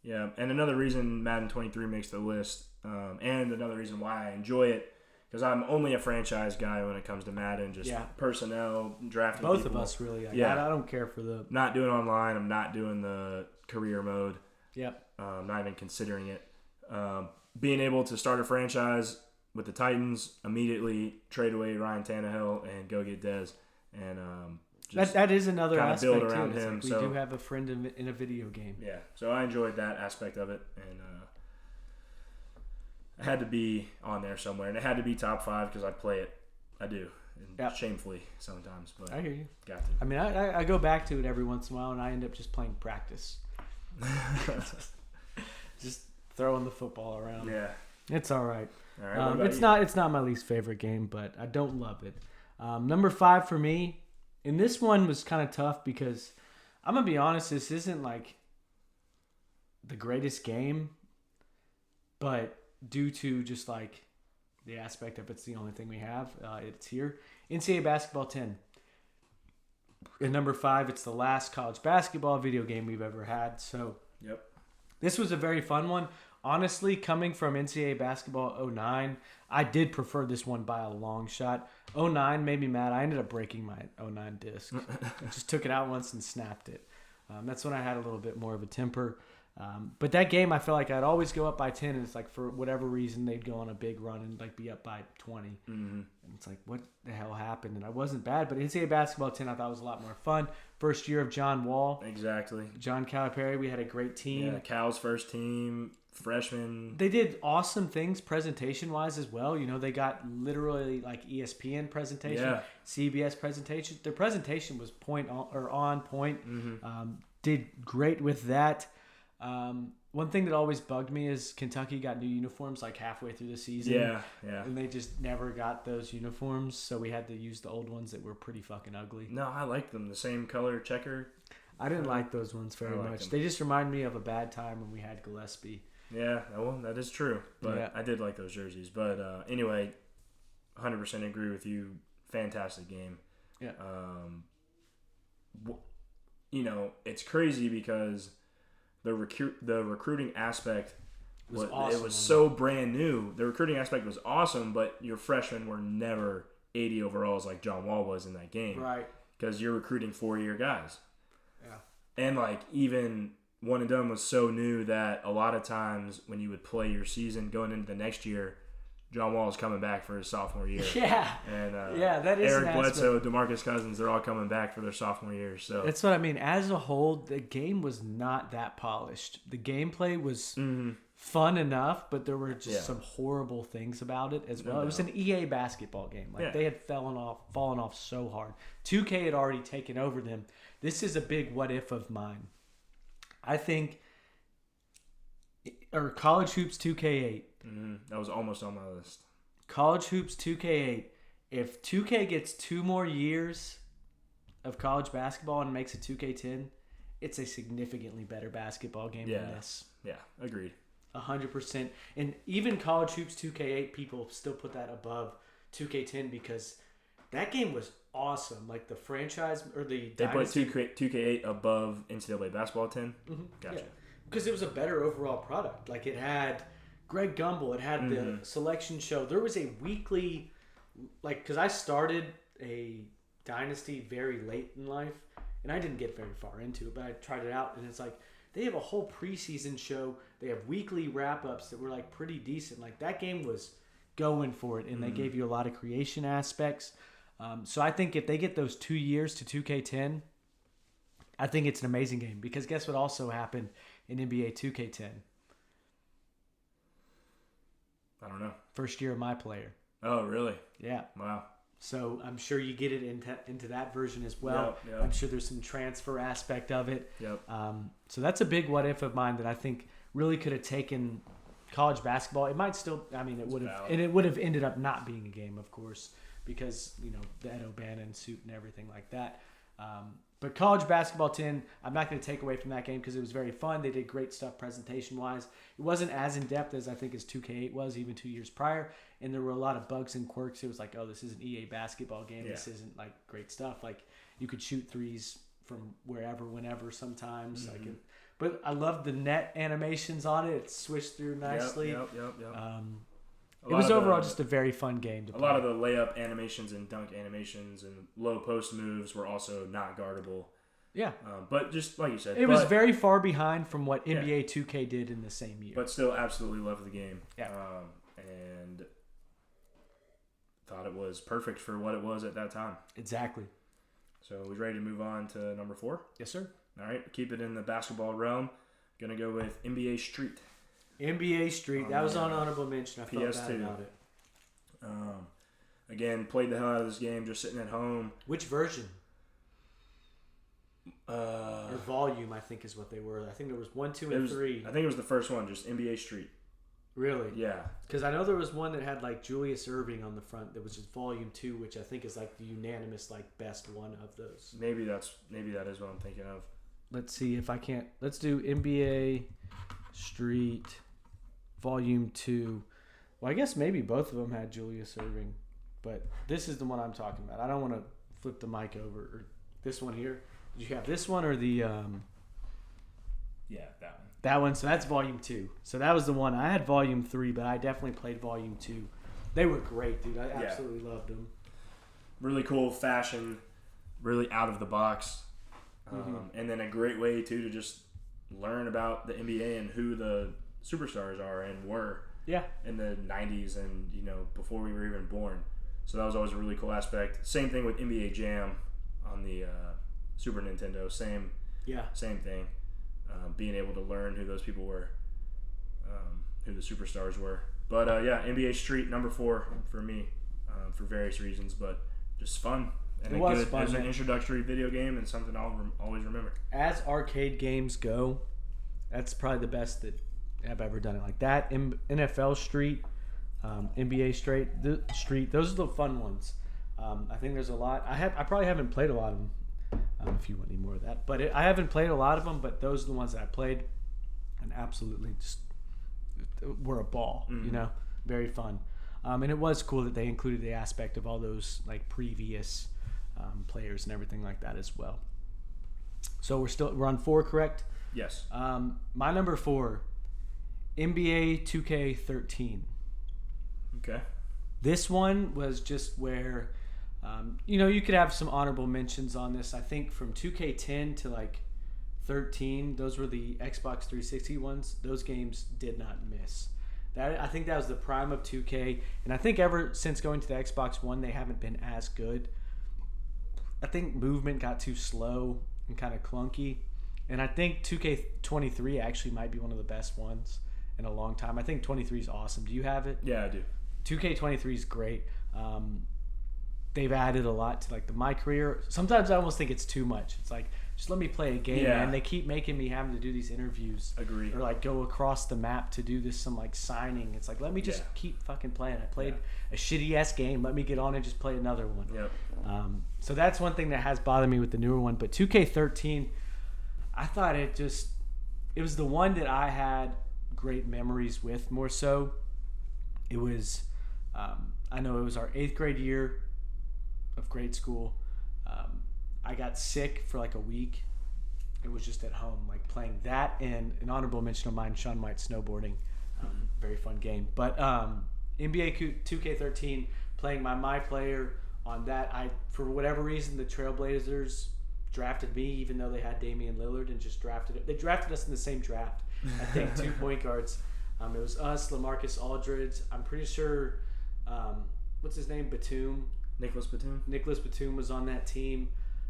yeah. And another reason Madden 23 makes the list, and another reason why I enjoy it, because I'm only a franchise guy when it comes to Madden, just personnel, drafting both people. of us really. I don't care for the not doing online. I'm not doing the career mode. Yep. Not even considering it. Being able to start a franchise with the Titans, immediately trade away Ryan Tannehill and go get Dez, and that is another aspect build around too. him. Like we do have a friend in a video game. Yeah, so I enjoyed that aspect of it, and it had to be on there somewhere, and it had to be top 5 because I play it. I do, and shamefully sometimes, but I hear you. Got to. I mean, I go back to it every once in a while, and I end up just playing practice. Just throwing the football around. Yeah, it's all right. All right. It's not my least favorite game, but I don't love it. Number 5 for me, and this one was kind of tough because I'm gonna be honest, this isn't like the greatest game, but due to just like the aspect of it's the only thing we have, it's here. NCAA Basketball 10. And number 5, it's the last college basketball video game we've ever had. So Yep. This was a very fun one. Honestly, coming from NCAA basketball 09, I did prefer this one by a long shot. 09 made me mad. I ended up breaking my 09 disc. I just took it out once and snapped it. That's when I had a little bit more of a temper. But that game, I felt like I'd always go up by 10, and it's like for whatever reason, they'd go on a big run and like be up by 20. Mm-hmm. And it's like, what the hell happened? And I wasn't bad, but NCAA basketball 10 I thought was a lot more fun. First year of John Wall. Exactly. John Calipari, we had a great team. Yeah, Cal's first team, freshman. They did awesome things presentation-wise as well. You know, they got literally like ESPN presentation, CBS presentation. Their presentation was on point. Mm-hmm. Did great with that. One thing that always bugged me is Kentucky got new uniforms like halfway through the season. Yeah. And they just never got those uniforms, so we had to use the old ones that were pretty fucking ugly. No, I liked them. The same color checker. I didn't like those ones very much. Them. They just remind me of a bad time when we had Gillespie. Yeah, well, that is true. But I did like those jerseys. But anyway, 100% agree with you. Fantastic game. Yeah. You know, it's crazy because the recruiting aspect was awesome. It was so brand new. The recruiting aspect was awesome, but your freshmen were never 80 overalls like John Wall was in that game. Right. Because you're recruiting 4-year guys. Yeah. And like even one and done was so new that a lot of times when you would play your season going into the next year, John Wall is coming back for his sophomore year. Yeah. And that is Eric Bledsoe, DeMarcus Cousins, they're all coming back for their sophomore year. So that's what I mean. As a whole, the game was not that polished. The gameplay was fun enough, but there were just some horrible things about it as well. No. It was an EA basketball game. Like they had fallen off so hard. 2K had already taken over them. This is a big what if of mine. I think or College Hoops 2K8. That was almost on my list. College Hoops 2K8. If 2K gets 2 more years of college basketball and makes a 2K10, it's a significantly better basketball game than this. Yeah, agreed. 100%. And even College Hoops 2K8 people still put that above 2K10 because that game was awesome. Like the franchise or the dynasty. They put 2K8 above NCAA basketball 10? Mm-hmm. Gotcha. Yeah. Because it was a better overall product. Like it had Greg Gumbel. It had the selection show. There was a weekly, like, because I started a dynasty very late in life, and I didn't get very far into it, but I tried it out, and it's like they have a whole preseason show. They have weekly wrap-ups that were like pretty decent. Like that game was going for it, and they gave you a lot of creation aspects. So I think if they get those 2 years to 2K10, I think it's an amazing game because guess what also happened in NBA 2K10? I don't know. First year of my player. Oh, really? Yeah. Wow. So I'm sure you get it into that version as well. Yep. I'm sure there's some transfer aspect of it. Yep. So that's a big what if of mine that I think really could have taken college basketball. It might still. I mean, it would have, and it would have ended up not being a game, of course, because the Ed O'Bannon suit and everything like that. But college basketball 10, I'm not going to take away from that game because it was very fun. They did great stuff presentation-wise. It wasn't as in-depth as I think as 2K8 was even 2 years prior, and there were a lot of bugs and quirks. It was like, oh, this is an EA basketball game. Yeah. This isn't like great stuff. Like you could shoot threes from wherever, whenever sometimes. But I love the net animations on it. It switched through nicely. Yep. It was overall just a very fun game to play. A lot of the layup animations and dunk animations and low post moves were also not guardable. Yeah. But just like you said. It was very far behind from what NBA 2K did in the same year. But still absolutely loved the game. Yeah. And thought it was perfect for what it was at that time. Exactly. So we ready to move on to number 4? Yes, sir. All right. Keep it in the basketball realm. Going to go with NBA Street. NBA Street. That was on honorable mention. I felt bad about it. Again, played the hell out of this game just sitting at home. Which version? Or volume, I think is what they were. I think there was 1, 2, and 3. I think it was the first one, just NBA Street. Really? Yeah. Because I know there was one that had like Julius Erving on the front that was just volume 2, which I think is like the unanimous like best one of those. Maybe that is what I'm thinking of. Let's see if I can't. Let's do NBA Street Volume 2. Well, I guess maybe both of them had Julius Erving, but this is the one I'm talking about. I don't want to flip the mic over. Or this one here. Did you have this one or the Yeah, that one. That one. So that's Volume 2. So that was the one. I had Volume 3, but I definitely played Volume 2. They were great, dude. I absolutely loved them. Really cool fashion, really out of the box. And then a great way, too, to just learn about the NBA and who the superstars are and were in the 90s and, before we were even born. So that was always a really cool aspect. Same thing with NBA Jam on the Super Nintendo. Same thing. Being able to learn who those people were, who the superstars were. But, NBA Street, number 4 for me for various reasons, but just fun. And it was fun. It was an introductory video game and something I'll always remember. As arcade games go, that's probably the best that I've ever done it. Like that, NFL Street, NBA Street, those are the fun ones. I think there's a lot. I probably haven't played a lot of them. If you want any more of that, but I haven't played a lot of them. But those are the ones that I played, and absolutely just were a ball. Very fun. And it was cool that they included the aspect of all those like previous players and everything like that as well. So we're on 4, correct? Yes. My number 4, NBA 2K13. Okay. This one was just where, you could have some honorable mentions on this. I think from 2K10 to like 13, those were the Xbox 360 ones. Those games did not miss. I think that was the prime of 2K, and I think ever since going to the Xbox One, they haven't been as good. I think movement got too slow and kind of clunky, and I think 2K23 actually might be one of the best ones in a long time. I think 23 is awesome. Do you have it? Yeah, I do. 2K23 is great. They've added a lot to like the My Career. Sometimes I almost think it's too much. It's like, just let me play a game, man. They keep making me having to do these interviews. Agree. Or like go across the map to do some like signing. It's like, let me just keep fucking playing. I played a shitty ass game. Let me get on and just play another one. Yep. So that's one thing that has bothered me with the newer one. But 2K13, I thought it was the one that I had great memories with more so. It was, I know it was our 8th grade year of grade school. I got sick for like a week. It was just at home, like playing that, and an honorable mention of mine, Sean White snowboarding. Very fun game. But NBA 2K13, playing my player on that. For whatever reason, the Trailblazers drafted me, even though they had Damian Lillard, and just drafted it. They drafted us in the same draft. I think 2 point guards. It was us, LaMarcus Aldridge. I'm pretty sure, what's his name? Batum. Nicholas Batum was on that team.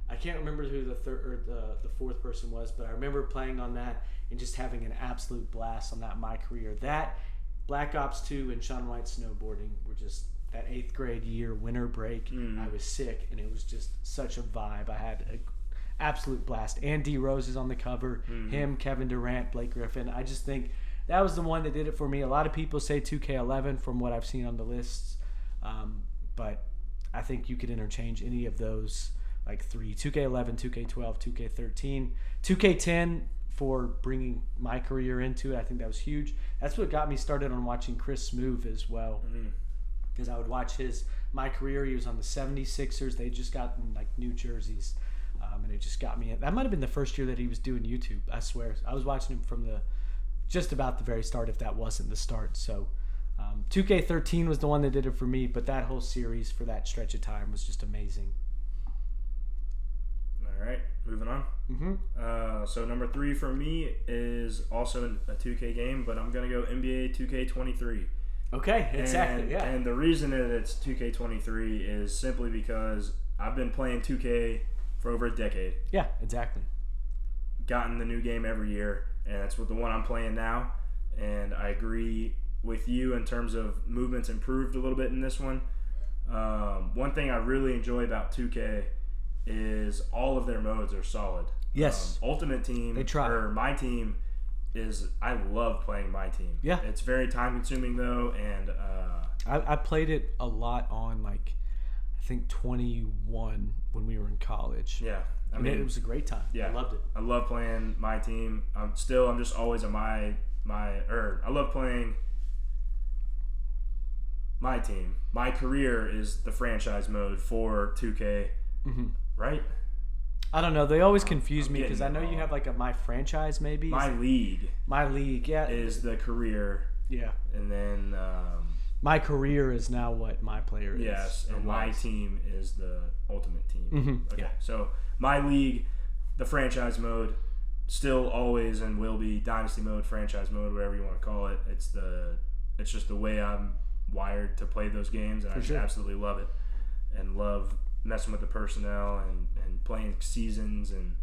I can't remember who the third or the fourth person was, but I remember playing on that and just having an absolute blast on that My Career. That, Black Ops 2, and Sean White snowboarding were just that 8th grade year winter break. I was sick, and it was just such a vibe. I had an absolute blast. And D Rose is on the cover. Him, Kevin Durant, Blake Griffin. I just think that was the one that did it for me. A lot of people say 2K11 from what I've seen on the lists, but I think you could interchange any of those like 3. 2K11, 2K12, 2K13, 2K10 for bringing My Career into it. I think that was huge. That's what got me started on watching Chris Smoove as well, because I would watch his My Career. He was on the 76ers. They just got like new jerseys, and it just got me in. That might have been the first year that he was doing YouTube. I swear, I was watching him from just about the very start, if that wasn't the start. So 2K13 was the one that did it for me, but that whole series for that stretch of time was just amazing. All right, moving on. So number 3 for me is also a 2K game, but I'm going to go NBA 2K23. Okay, exactly, yeah. And the reason that it's 2K23 is simply because I've been playing 2K for over a decade. Yeah, exactly. Gotten the new game every year, and that's what the one I'm playing now. And I agree with you in terms of movements improved a little bit in this one. One thing I really enjoy about 2K is all of their modes are solid. Yes. Ultimate Team, they try. Or My Team is, I love playing My Team. Yeah. It's very time consuming though, and I played it a lot on like I think 21 when we were in college. Yeah. I mean, it was a great time. Yeah. I loved it. I love playing My Team. I'm just always a I love playing My Team. My Career is the franchise mode for 2K. Right? I don't know. They always confuse me because I know you have like a My Franchise maybe. My League. My League, yeah. Is the career. Yeah. And then... My Career is now what My Player is. Yes, and My Team is the Ultimate Team. Mm-hmm. Okay, yeah. So My League, the franchise mode, still always and will be Dynasty mode, franchise mode, whatever you want to call it. It's just the way I'm wired to play those games, and I just absolutely love it. And love messing with the personnel and playing seasons and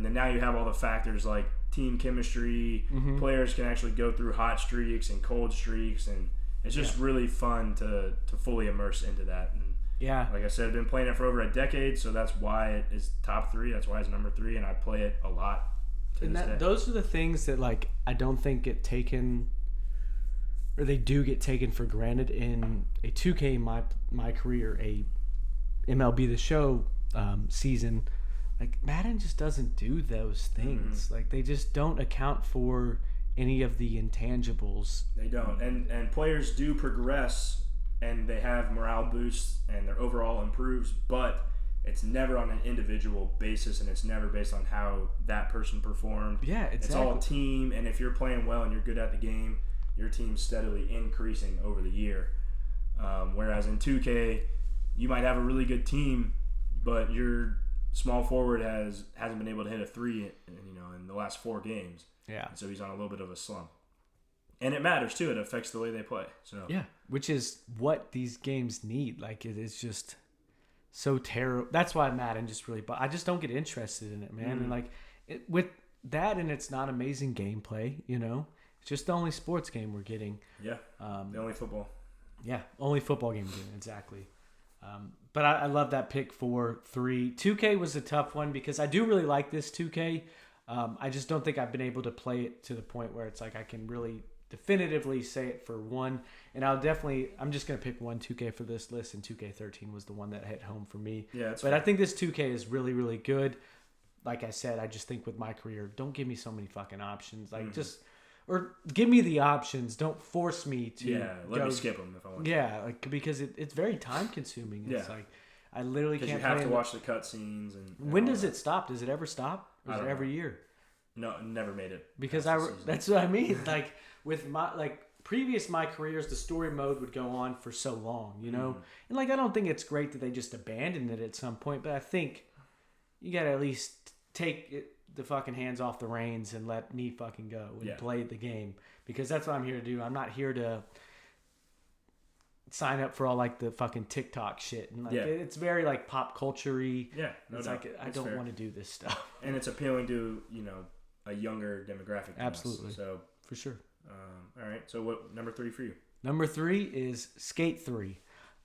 then now you have all the factors like team chemistry. Mm-hmm. Players can actually go through hot streaks and cold streaks, and it's just really fun to fully immerse into that. And like I said, I've been playing it for over a decade, so that's why it is top 3. That's why it's number 3, and I play it a lot to this day. Those are the things that like I don't think get taken, or they do get taken for granted in a 2K My Career, a MLB The Show season. Like Madden just doesn't do those things. Mm-hmm. Like they just don't account for any of the intangibles. They don't. And players do progress and they have morale boosts and their overall improves, but it's never on an individual basis and it's never based on how that person performed. Yeah, exactly. It's all team, and if you're playing well and you're good at the game, your team's steadily increasing over the year. Whereas in 2K, you might have a really good team, but your small forward hasn't been able to hit a 3 in the last 4 games. Yeah. And so he's on a little bit of a slump. And it matters too. It affects the way they play. So yeah, which is what these games need. Like it is just so terrible. That's why Madden just really. But I just don't get interested in it, man. Mm. And like with that, and it's not amazing gameplay. It's just the only sports game we're getting. Yeah. The only football. Yeah, only football game we're getting, exactly. But I love that pick for 3. 2K was a tough one because I do really like this 2K. I just don't think I've been able to play it to the point where it's like I can really definitively say it for 1. And I'm just going to pick 1 2K for this list, and 2K13 was the one that hit home for me. Yeah, but fair. I think this 2K is really, really good. Like I said, I just think with My Career, don't give me so many fucking options. Like or give me the options. Don't force me to. Yeah, let me skip them if I want. Yeah, like because it's very time consuming. It's like I literally can't. Because you have to watch the cutscenes and when does it stop? Does it ever stop? Or is it every year? No, never made it. Because that's what I mean. Like with previous My Careers, the story mode would go on for so long, and like I don't think it's great that they just abandoned it at some point, but I think you gotta at least take the fucking hands off the reins and let me fucking go and play the game, because that's what I'm here to do. I'm not here to sign up for all like the fucking TikTok shit and like it's very like pop culture-y. Yeah, no it's doubt. Like I don't want to do this stuff. And it's appealing to a younger demographic. Absolutely. So for sure. All right. So what number 3 for you? Number 3 is Skate 3.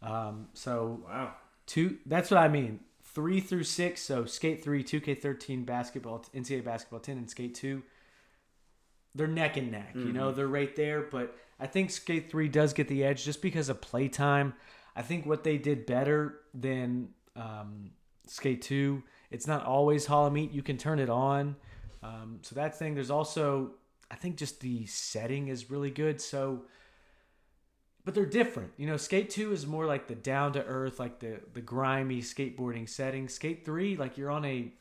Wow. 2. That's what I mean. 3 through 6. So Skate 3, 2K13 basketball, NCAA basketball 10, and Skate 2. They're neck and neck. Mm-hmm. They're right there. But I think Skate 3 does get the edge just because of playtime. I think what they did better than Skate 2. It's not always Hollow Meat. You can turn it on. So that thing. There's also, I think just the setting is really good. So, but they're different. Skate 2 is more like the down to earth, like the grimy skateboarding setting. Skate 3, like you're on a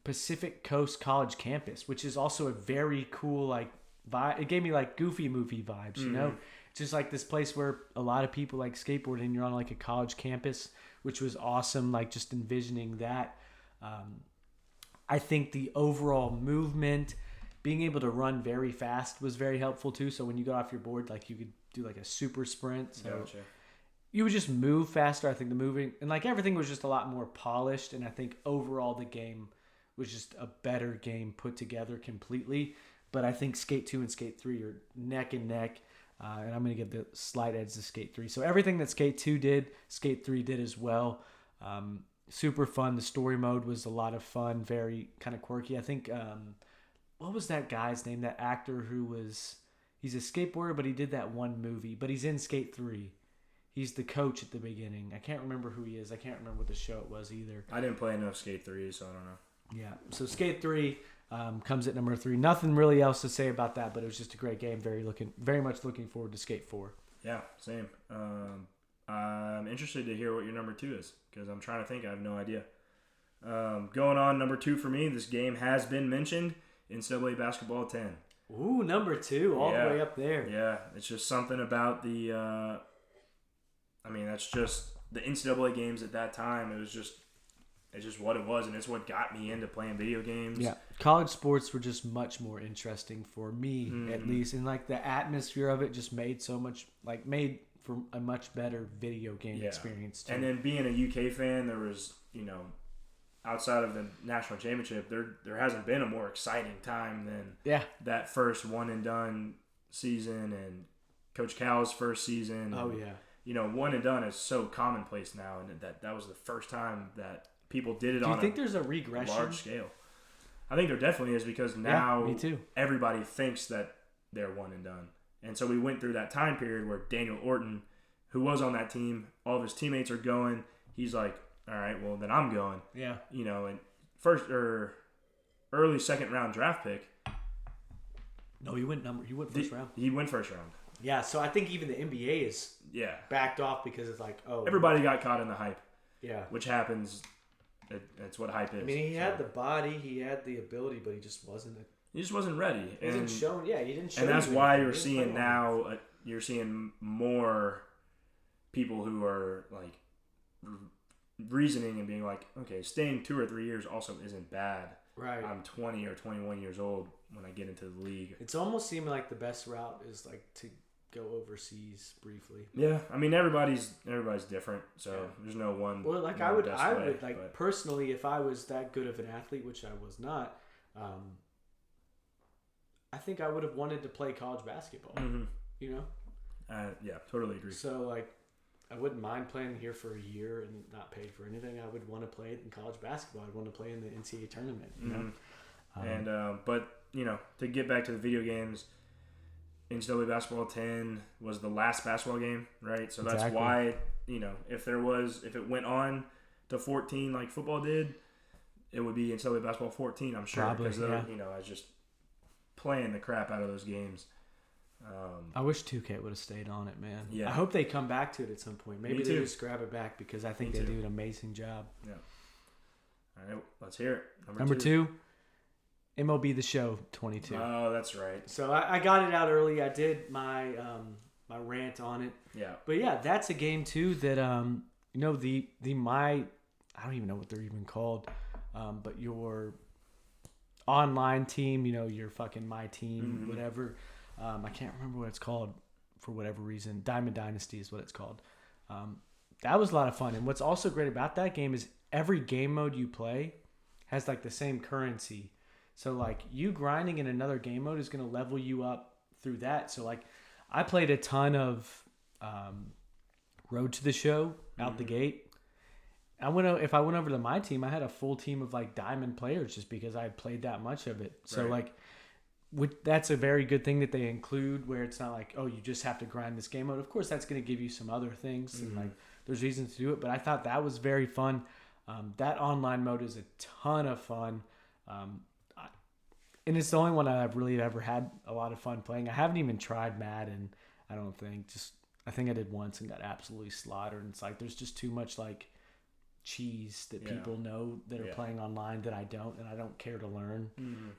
Pacific Coast college campus, which is also a very cool like vibe. It gave me like Goofy movie vibes. It's just like this place where a lot of people like skateboarding. You're on like a college campus, which was awesome. Like just envisioning that. I think the overall movement, being able to run very fast was very helpful too. So when you got off your board, like you could do like a super sprint. So gotcha. You would just move faster. I think the moving and like everything was just a lot more polished. And I think overall the game was just a better game put together completely. But I think Skate 2 and Skate 3 are neck and neck. And I'm going to give the slight edge to Skate 3. So everything that Skate 2 did, Skate 3 did as well. Super fun. The story mode was a lot of fun. Very kind of quirky. I think, what was that guy's name? That actor he's a skateboarder, but he did that one movie. But he's in Skate 3. He's the coach at the beginning. I can't remember who he is. I can't remember what the show it was either. I didn't play enough Skate 3, so I don't know. Yeah. So Skate 3 comes at number 3. Nothing really else to say about that, but it was just a great game. Very much looking forward to Skate 4. Yeah, same. I'm interested to hear what your number 2 is, because I'm trying to think. I have no idea. Going on number 2 for me, this game has been mentioned, NCAA Basketball 10. Ooh, number 2, all the way up there. Yeah, it's just something about the, that's just the NCAA games at that time. It's just what it was, and it's what got me into playing video games. Yeah, college sports were just much more interesting for me, at least, and like the atmosphere of it just made for a much better video game experience too. And then being a UK fan, there was, outside of the national championship, there hasn't been a more exciting time than that first one and done season and Coach Cal's first season. Oh yeah. One and done is so commonplace now, and that was the first time that people did it. Do you think there's a regression? Large scale. I think there definitely is, because now me too. Everybody thinks that they're one and done. And so we went through that time period where Daniel Orton, who was on that team, all of his teammates are going. He's like, all right, well, then I'm going. Yeah. And early second round draft pick. No, he went first round. He went first round. Yeah, so I think even the NBA is backed off because it's like, oh. Everybody got caught in the hype. Yeah. Which happens. It's what hype is. I mean, he had the body, he had the ability, but he just wasn't. He just wasn't ready. He didn't show. And that's why you're seeing now. You're seeing more people who are like reasoning and being like, okay, staying 2 or 3 years also isn't bad. Right. I'm 20 or 21 years old when I get into the league. It's almost seeming like the best route is like to go overseas briefly. Yeah, I mean everybody's different, so there's no one. Well, like I would like personally, if I was that good of an athlete, which I was not, I think I would have wanted to play college basketball. Mm-hmm. Yeah, totally agree. So like, I wouldn't mind playing here for a year and not paid for anything. I would want to play it in college basketball. I'd want to play in the NCAA tournament. But to get back to the video games, NCAA Basketball 10 was the last basketball game, right? So that's why, if it went on to 14 like football did, it would be NCAA Basketball 14, I'm sure. Because, I was just playing the crap out of those games. I wish 2K would have stayed on it, man. Yeah. I hope they come back to it at some point. Maybe they just grab it back because I think they do an amazing job. Yeah. All right, let's hear it. Number 2. MLB The Show 22. Oh, that's right. So I got it out early. I did my my rant on it. Yeah. But yeah, that's a game too that I don't even know what they're even called. But your online team, your fucking my team, whatever. I can't remember what it's called for whatever reason. Diamond Dynasty is what it's called. That was a lot of fun. And what's also great about that game is every game mode you play has like the same currency. So like you grinding in another game mode is going to level you up through that. So like I played a ton of Road to the Show out the gate. If I went over to my team, I had a full team of like diamond players just because I had played that much of it. So like that's a very good thing that they include where it's not like, oh, you just have to grind this game mode. Of course, that's going to give you some other things and like there's reasons to do it. But I thought that was very fun. That online mode is a ton of fun. And it's the only one I've really ever had a lot of fun playing. I haven't even tried Madden, I don't think. I think I did once and got absolutely slaughtered. And it's like there's just too much like cheese that people know that are playing online that I don't, and I don't care to learn.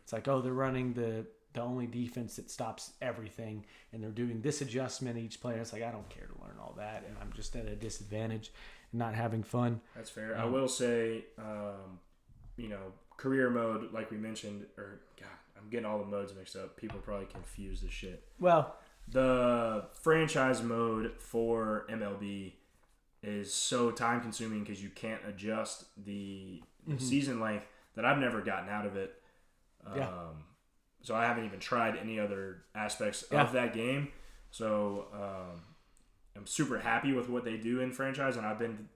It's like, oh, they're running the only defense that stops everything, and they're doing this adjustment each player. It's like I don't care to learn all that, and I'm just at a disadvantage and not having fun. That's fair. I will say, career mode, like we mentioned, I'm getting all the modes mixed up. People probably confuse this shit. Well, the franchise mode for MLB is so time consuming because you can't adjust the season length that I've never gotten out of it. So I haven't even tried any other aspects of that game. So I'm super happy with what they do in franchise, and I've been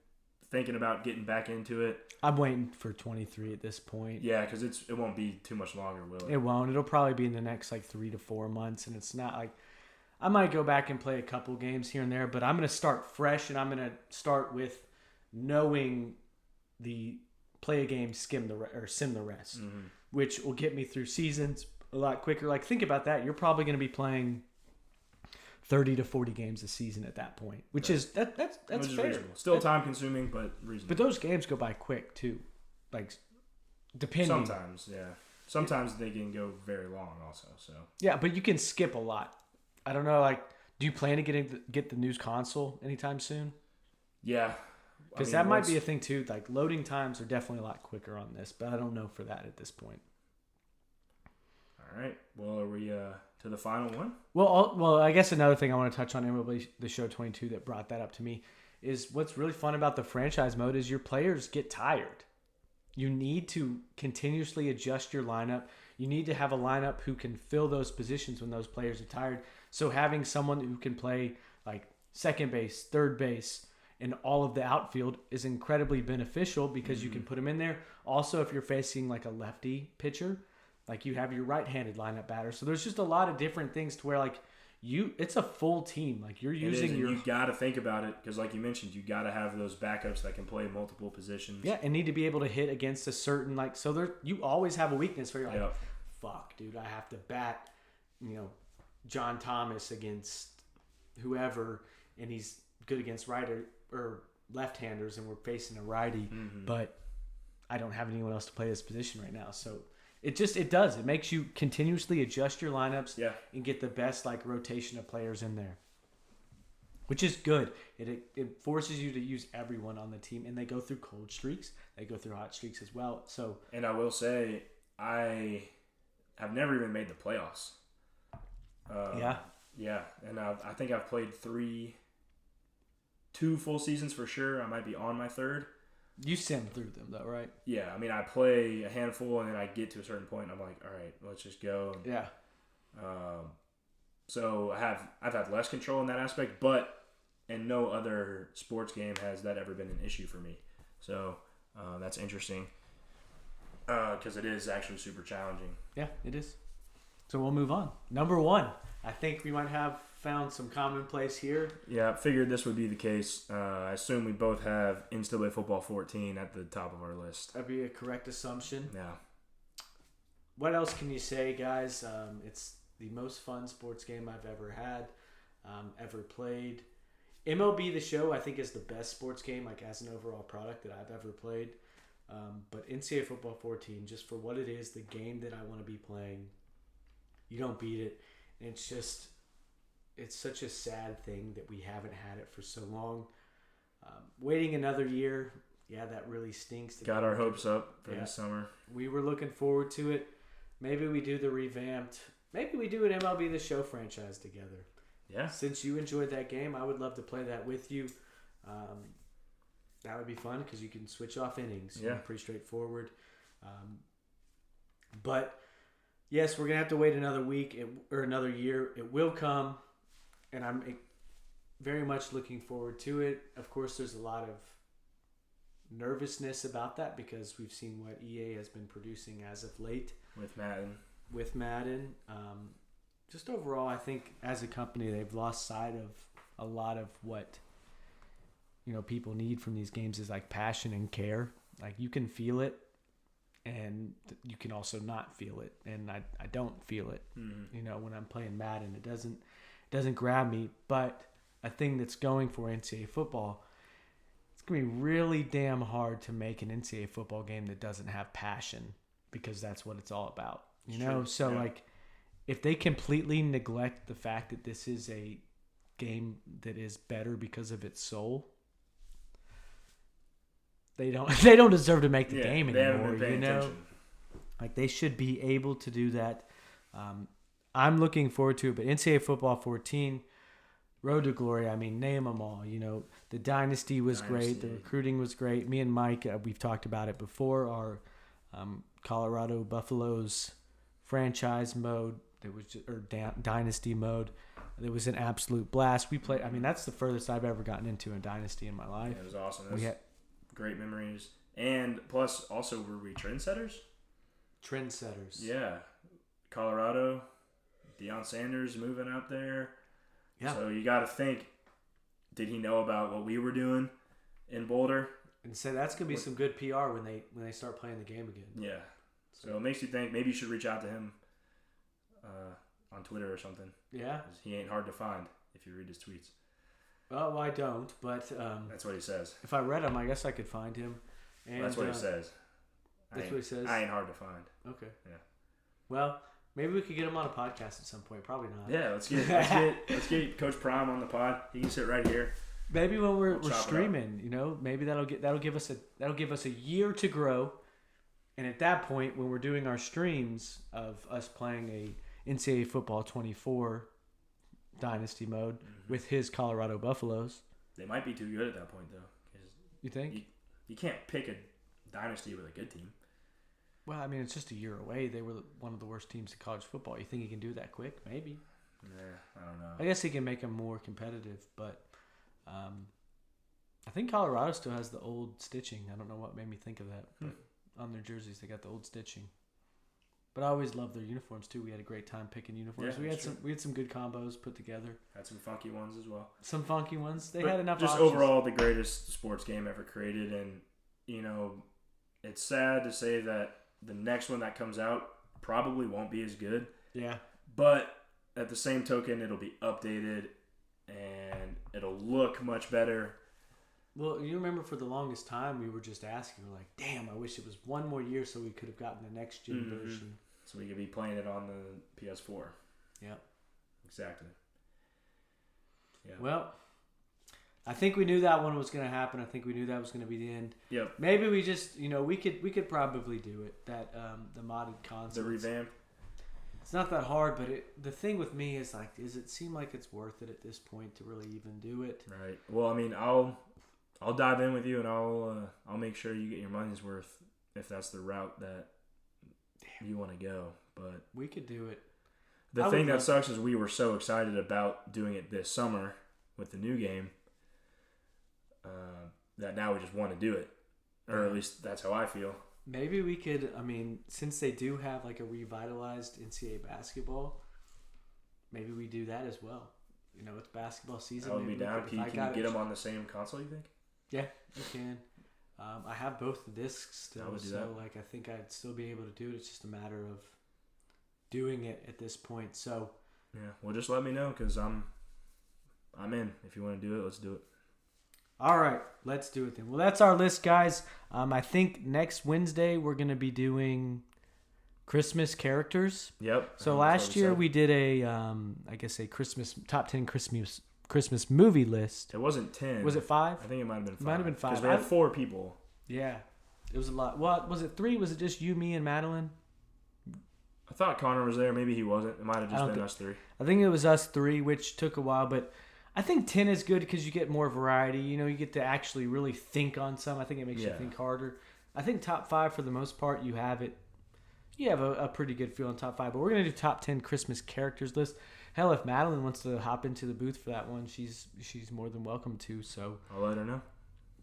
thinking about getting back into it. I'm waiting for 23 at this point. Yeah, because it won't be too much longer, will it? It won't. It'll probably be in the next like 3 to 4 months, and it's not like I might go back and play a couple games here and there, but I'm going to start fresh, and I'm going to start with knowing the play a game, sim the rest, which will get me through seasons a lot quicker. Like think about that. You're probably going to be playing 30 to 40 games a season at that point, which is that's fair. Reasonable. Still time consuming, but reasonable. But those games go by quick too, like depending. Sometimes, yeah. Sometimes they can go very long also. So yeah, but you can skip a lot. I don't know. Like, do you plan to get the news console anytime soon? Yeah, because that might be a thing too. Like loading times are definitely a lot quicker on this, but I don't know for that at this point. All right. Well, are we to the final one? Well, I guess another thing I want to touch on MLB The Show 22 that brought that up to me is what's really fun about the franchise mode is your players get tired. You need to continuously adjust your lineup. You need to have a lineup who can fill those positions when those players are tired. So having someone who can play like second base, third base, and all of the outfield is incredibly beneficial because you can put them in there. Also, if you're facing like a lefty pitcher, like you have your right-handed lineup batter. So there's just a lot of different things to where like it's a full team. Like you're using you got to think about it because like you mentioned, you got to have those backups that can play multiple positions. Yeah, and need to be able to hit against a certain like so there you always have a weakness where you're like, yep. Fuck, dude, I have to bat, John Thomas against whoever, and he's good against right or left-handers, and we're facing a righty, but I don't have anyone else to play this position right now. So it makes you continuously adjust your lineups and get the best like rotation of players in there, which is good. It forces you to use everyone on the team, and they go through cold streaks, they go through hot streaks as well. So, and I will say I've never even made the playoffs. Yeah, and I think I've played 2 full seasons for sure. I might be on my 3rd. You sim through them though, right? Yeah, I mean I play a handful and then I get to a certain point and I'm like, all right, let's just go. Yeah. So I've had less control in that aspect, but and no other sports game has that ever been an issue for me. So that's interesting because it is actually super challenging. Yeah, it is. So we'll move on. Number 1. I think we might have found some commonplace here. Yeah, I figured this would be the case. I assume we both have NCAA Football 14 at the top of our list. That'd be a correct assumption. Yeah. What else can you say, guys? It's the most fun sports game I've ever had, ever played. MLB The Show, I think, is the best sports game, like as an overall product that I've ever played. But NCAA Football 14, just for what it is, the game that I want to be playing, you don't beat it. And it's such a sad thing that we haven't had it for so long. Waiting another year, that really stinks. Got our hopes up for this summer. We were looking forward to it. Maybe we do the revamped. Maybe we do an MLB The Show franchise together. Yeah. Since you enjoyed that game, I would love to play that with you. That would be fun because you can switch off innings. Yeah. Pretty straightforward. But yes, we're going to have to wait another week or another year. It will come, and I'm very much looking forward to it. Of course, there's a lot of nervousness about that because we've seen what EA has been producing as of late. With Madden. Just overall, I think as a company, they've lost sight of a lot of what people need from these games is like passion and care. Like you can feel it, and you can also not feel it, and I don't feel it. When I'm playing Madden, it doesn't grab me. But a thing that's going for NCAA football, it's gonna be really damn hard to make an NCAA football game that doesn't have passion, because that's what it's all about. So like if they completely neglect the fact that this is a game that is better because of its soul, they don't deserve to make the game anymore. Attention. Like they should be able to do that. I'm looking forward to it. But NCAA Football 14, Road to Glory. I mean, name them all. The Dynasty was great. The recruiting was great. Me and Mike, we've talked about it before. Our Colorado Buffaloes franchise mode, Dynasty mode. It was an absolute blast. We played. I mean, that's the furthest I've ever gotten into a Dynasty in my life. Yeah, it was awesome. We had great memories. And plus, also, were we trendsetters? Trendsetters. Yeah. Colorado, Deion Sanders moving out there. Yeah. So you got to think, did he know about what we were doing in Boulder? And so that's going to be some good PR when they start playing the game again. Yeah. So it makes you think maybe you should reach out to him on Twitter or something. Yeah. He ain't hard to find if you read his tweets. Well, I don't, but... that's what he says. If I read him, I guess I could find him. And, that's what he says. That's what he says? I ain't hard to find. Okay. Yeah. Well, maybe we could get him on a podcast at some point. Probably not. Yeah, let's get Coach Prime on the pod. He can sit right here. Maybe when we're streaming, maybe that'll give us a year to grow, and at that point, when we're doing our streams of us playing a NCAA football 24 dynasty mode with his Colorado Buffaloes, they might be too good at that point, though. You think? You can't pick a dynasty with a good team. Well, I mean, it's just a year away. They were one of the worst teams in college football. You think he can do that quick? Maybe. Yeah, I don't know. I guess he can make them more competitive, but I think Colorado still has the old stitching. I don't know what made me think of that. But on their jerseys, they got the old stitching. But I always loved their uniforms too. We had a great time picking uniforms. Yeah, we had some good combos put together. Had some funky ones as well. Some funky ones. They had enough. Just options. overall, the greatest sports game ever created, and it's sad to say that the next one that comes out probably won't be as good. Yeah. But at the same token, it'll be updated and it'll look much better. Well, you remember for the longest time we were just asking, we're like, damn, I wish it was one more year so we could have gotten the next gen version. So we could be playing it on the PS4. Yeah. Exactly. Yeah. Well, I think we knew that one was going to happen. I think we knew that was going to be the end. Yep. Maybe we just, we could probably do it. That the modded console. The revamp. It's not that hard, but the thing with me is like, does it seem like it's worth it at this point to really even do it? Right. Well, I mean, I'll dive in with you, and I'll make sure you get your money's worth if that's the route that you want to go. But we could do it. The thing that sucks is we were so excited about doing it this summer with the new game that now we just want to do it, or at least that's how I feel. Maybe we could, since they do have like a revitalized NCAA basketball, maybe we do that as well. It's basketball season. I would be down. Can you get them on the same console, you think? Yeah, you can. I have both the discs still, so I think I'd still be able to do it. It's just a matter of doing it at this point. So yeah, well, just let me know because I'm in. If you want to do it, let's do it. All right, let's do it then. Well, that's our list, guys. I think next Wednesday we're going to be doing Christmas characters. Yep. So last year we did a Christmas top 10 Christmas movie list. It wasn't 10. Was it 5? I think it might have been 5. It might have been 5 because we had 4 people. Yeah, it was a lot. What was it? 3? Was it just you, me, and Madeline? I thought Connor was there. Maybe he wasn't. It might have just been us 3. I think it was us 3, which took a while, but I think 10 is good because you get more variety. You get to actually really think on some. I think it makes you think harder. I think top 5 for the most part, you have it. You have a pretty good feel in top 5. But we're gonna do top 10 Christmas characters list. Hell, if Madeline wants to hop into the booth for that one, she's more than welcome to. So I'll let her know.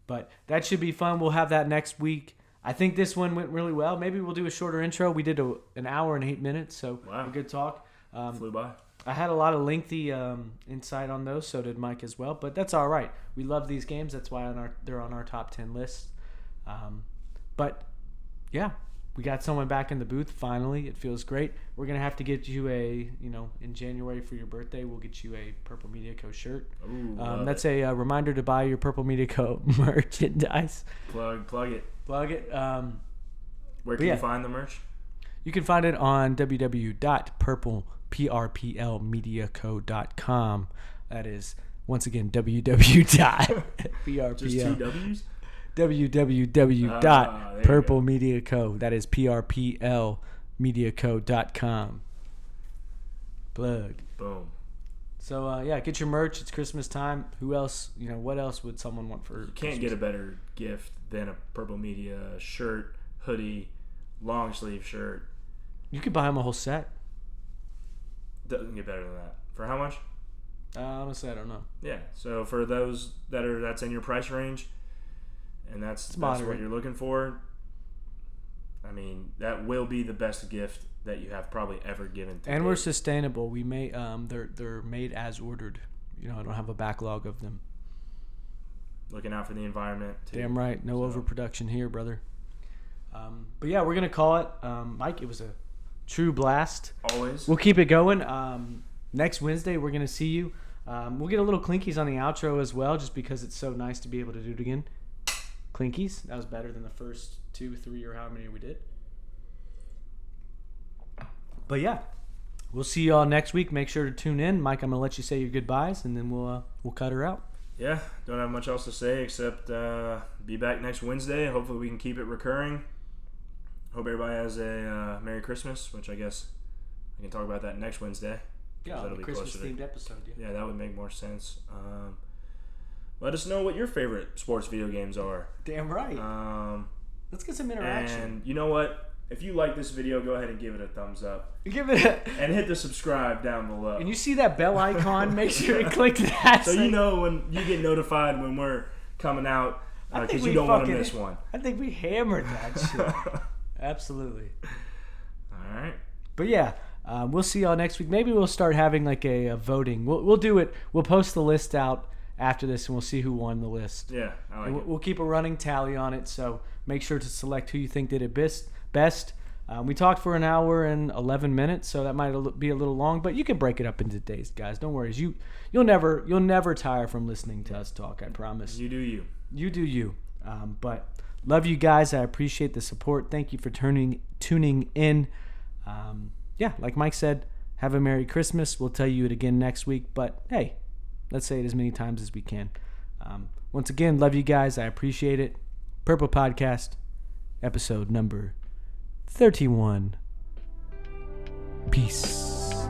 But that should be fun. We'll have that next week. I think this one went really well. Maybe we'll do a shorter intro. We did an hour and 8 minutes, so a good talk. Flew by. I had a lot of lengthy insight on those. So did Mike as well. But that's all right. We love these games. That's why they're on our top 10 list. But yeah, we got someone back in the booth finally. It feels great. We're gonna have to get you in January for your birthday. We'll get you a Purple Media Co. shirt. Ooh, that's a reminder to buy your Purple Media Co. merchandise. Plug it. Where can you find the merch? You can find it on www.prplmediaco.com. That is, once again, www.prpl. Just 2 W's? www.purplemediaco. That is prplmediaco.com. Plug. Boom. So get your merch. It's Christmas time. Who else? What else would someone want for? You can't get a better gift than a Purple Media shirt, hoodie, long sleeve shirt. You could buy them a whole set. Doesn't get better than that. For how much? Honestly, I don't know. Yeah. So for those that's in your price range, and that's what you're looking for, I mean, that will be the best gift that you have probably ever given. And we're sustainable. We may they're made as ordered. I don't have a backlog of them. Looking out for the environment too. Damn right. No overproduction here, brother. But yeah, we're gonna call it. Mike, it was a true blast. Always. We'll keep it going. Next Wednesday, we're gonna see you. We'll get a little clinkies on the outro as well, just because it's so nice to be able to do it again. Clinkies. That was better than the first 2, 3, or how many we did. But yeah, we'll see y'all next week. Make sure to tune in. Mike, I'm going to let you say your goodbyes, and then we'll cut her out. Yeah, don't have much else to say except be back next Wednesday. Hopefully we can keep it recurring. Hope everybody has a Merry Christmas, which I guess I can talk about that next Wednesday. Yeah, that'll be Christmas-themed episode. Yeah, that would make more sense. Let us know what your favorite sports video games are. Damn right. Let's get some interaction. And you know what? If you like this video, go ahead and give it a thumbs up. And hit the subscribe down below. And you see that bell icon? Make sure to click that. So you know when you get notified when we're coming out, because you don't want to miss one. I think we hammered that shit. Absolutely. All right. But yeah, we'll see y'all next week. Maybe we'll start having like a voting. We'll do it. We'll post the list out after this, and we'll see who won the list. Yeah, I like it. We'll keep a running tally on it, so make sure to select who you think did it best. We talked for an hour and 11 minutes, so that might be a little long, but you can break it up into days, guys. Don't worry. You'll never tire from listening to us talk, I promise. You do you. You do you. But love you guys. I appreciate the support. Thank you for tuning in. Yeah, like Mike said, have a Merry Christmas. We'll tell you it again next week, but hey, let's say it as many times as we can. Once again, love you guys. I appreciate it. Purple Podcast, episode number 31. Peace.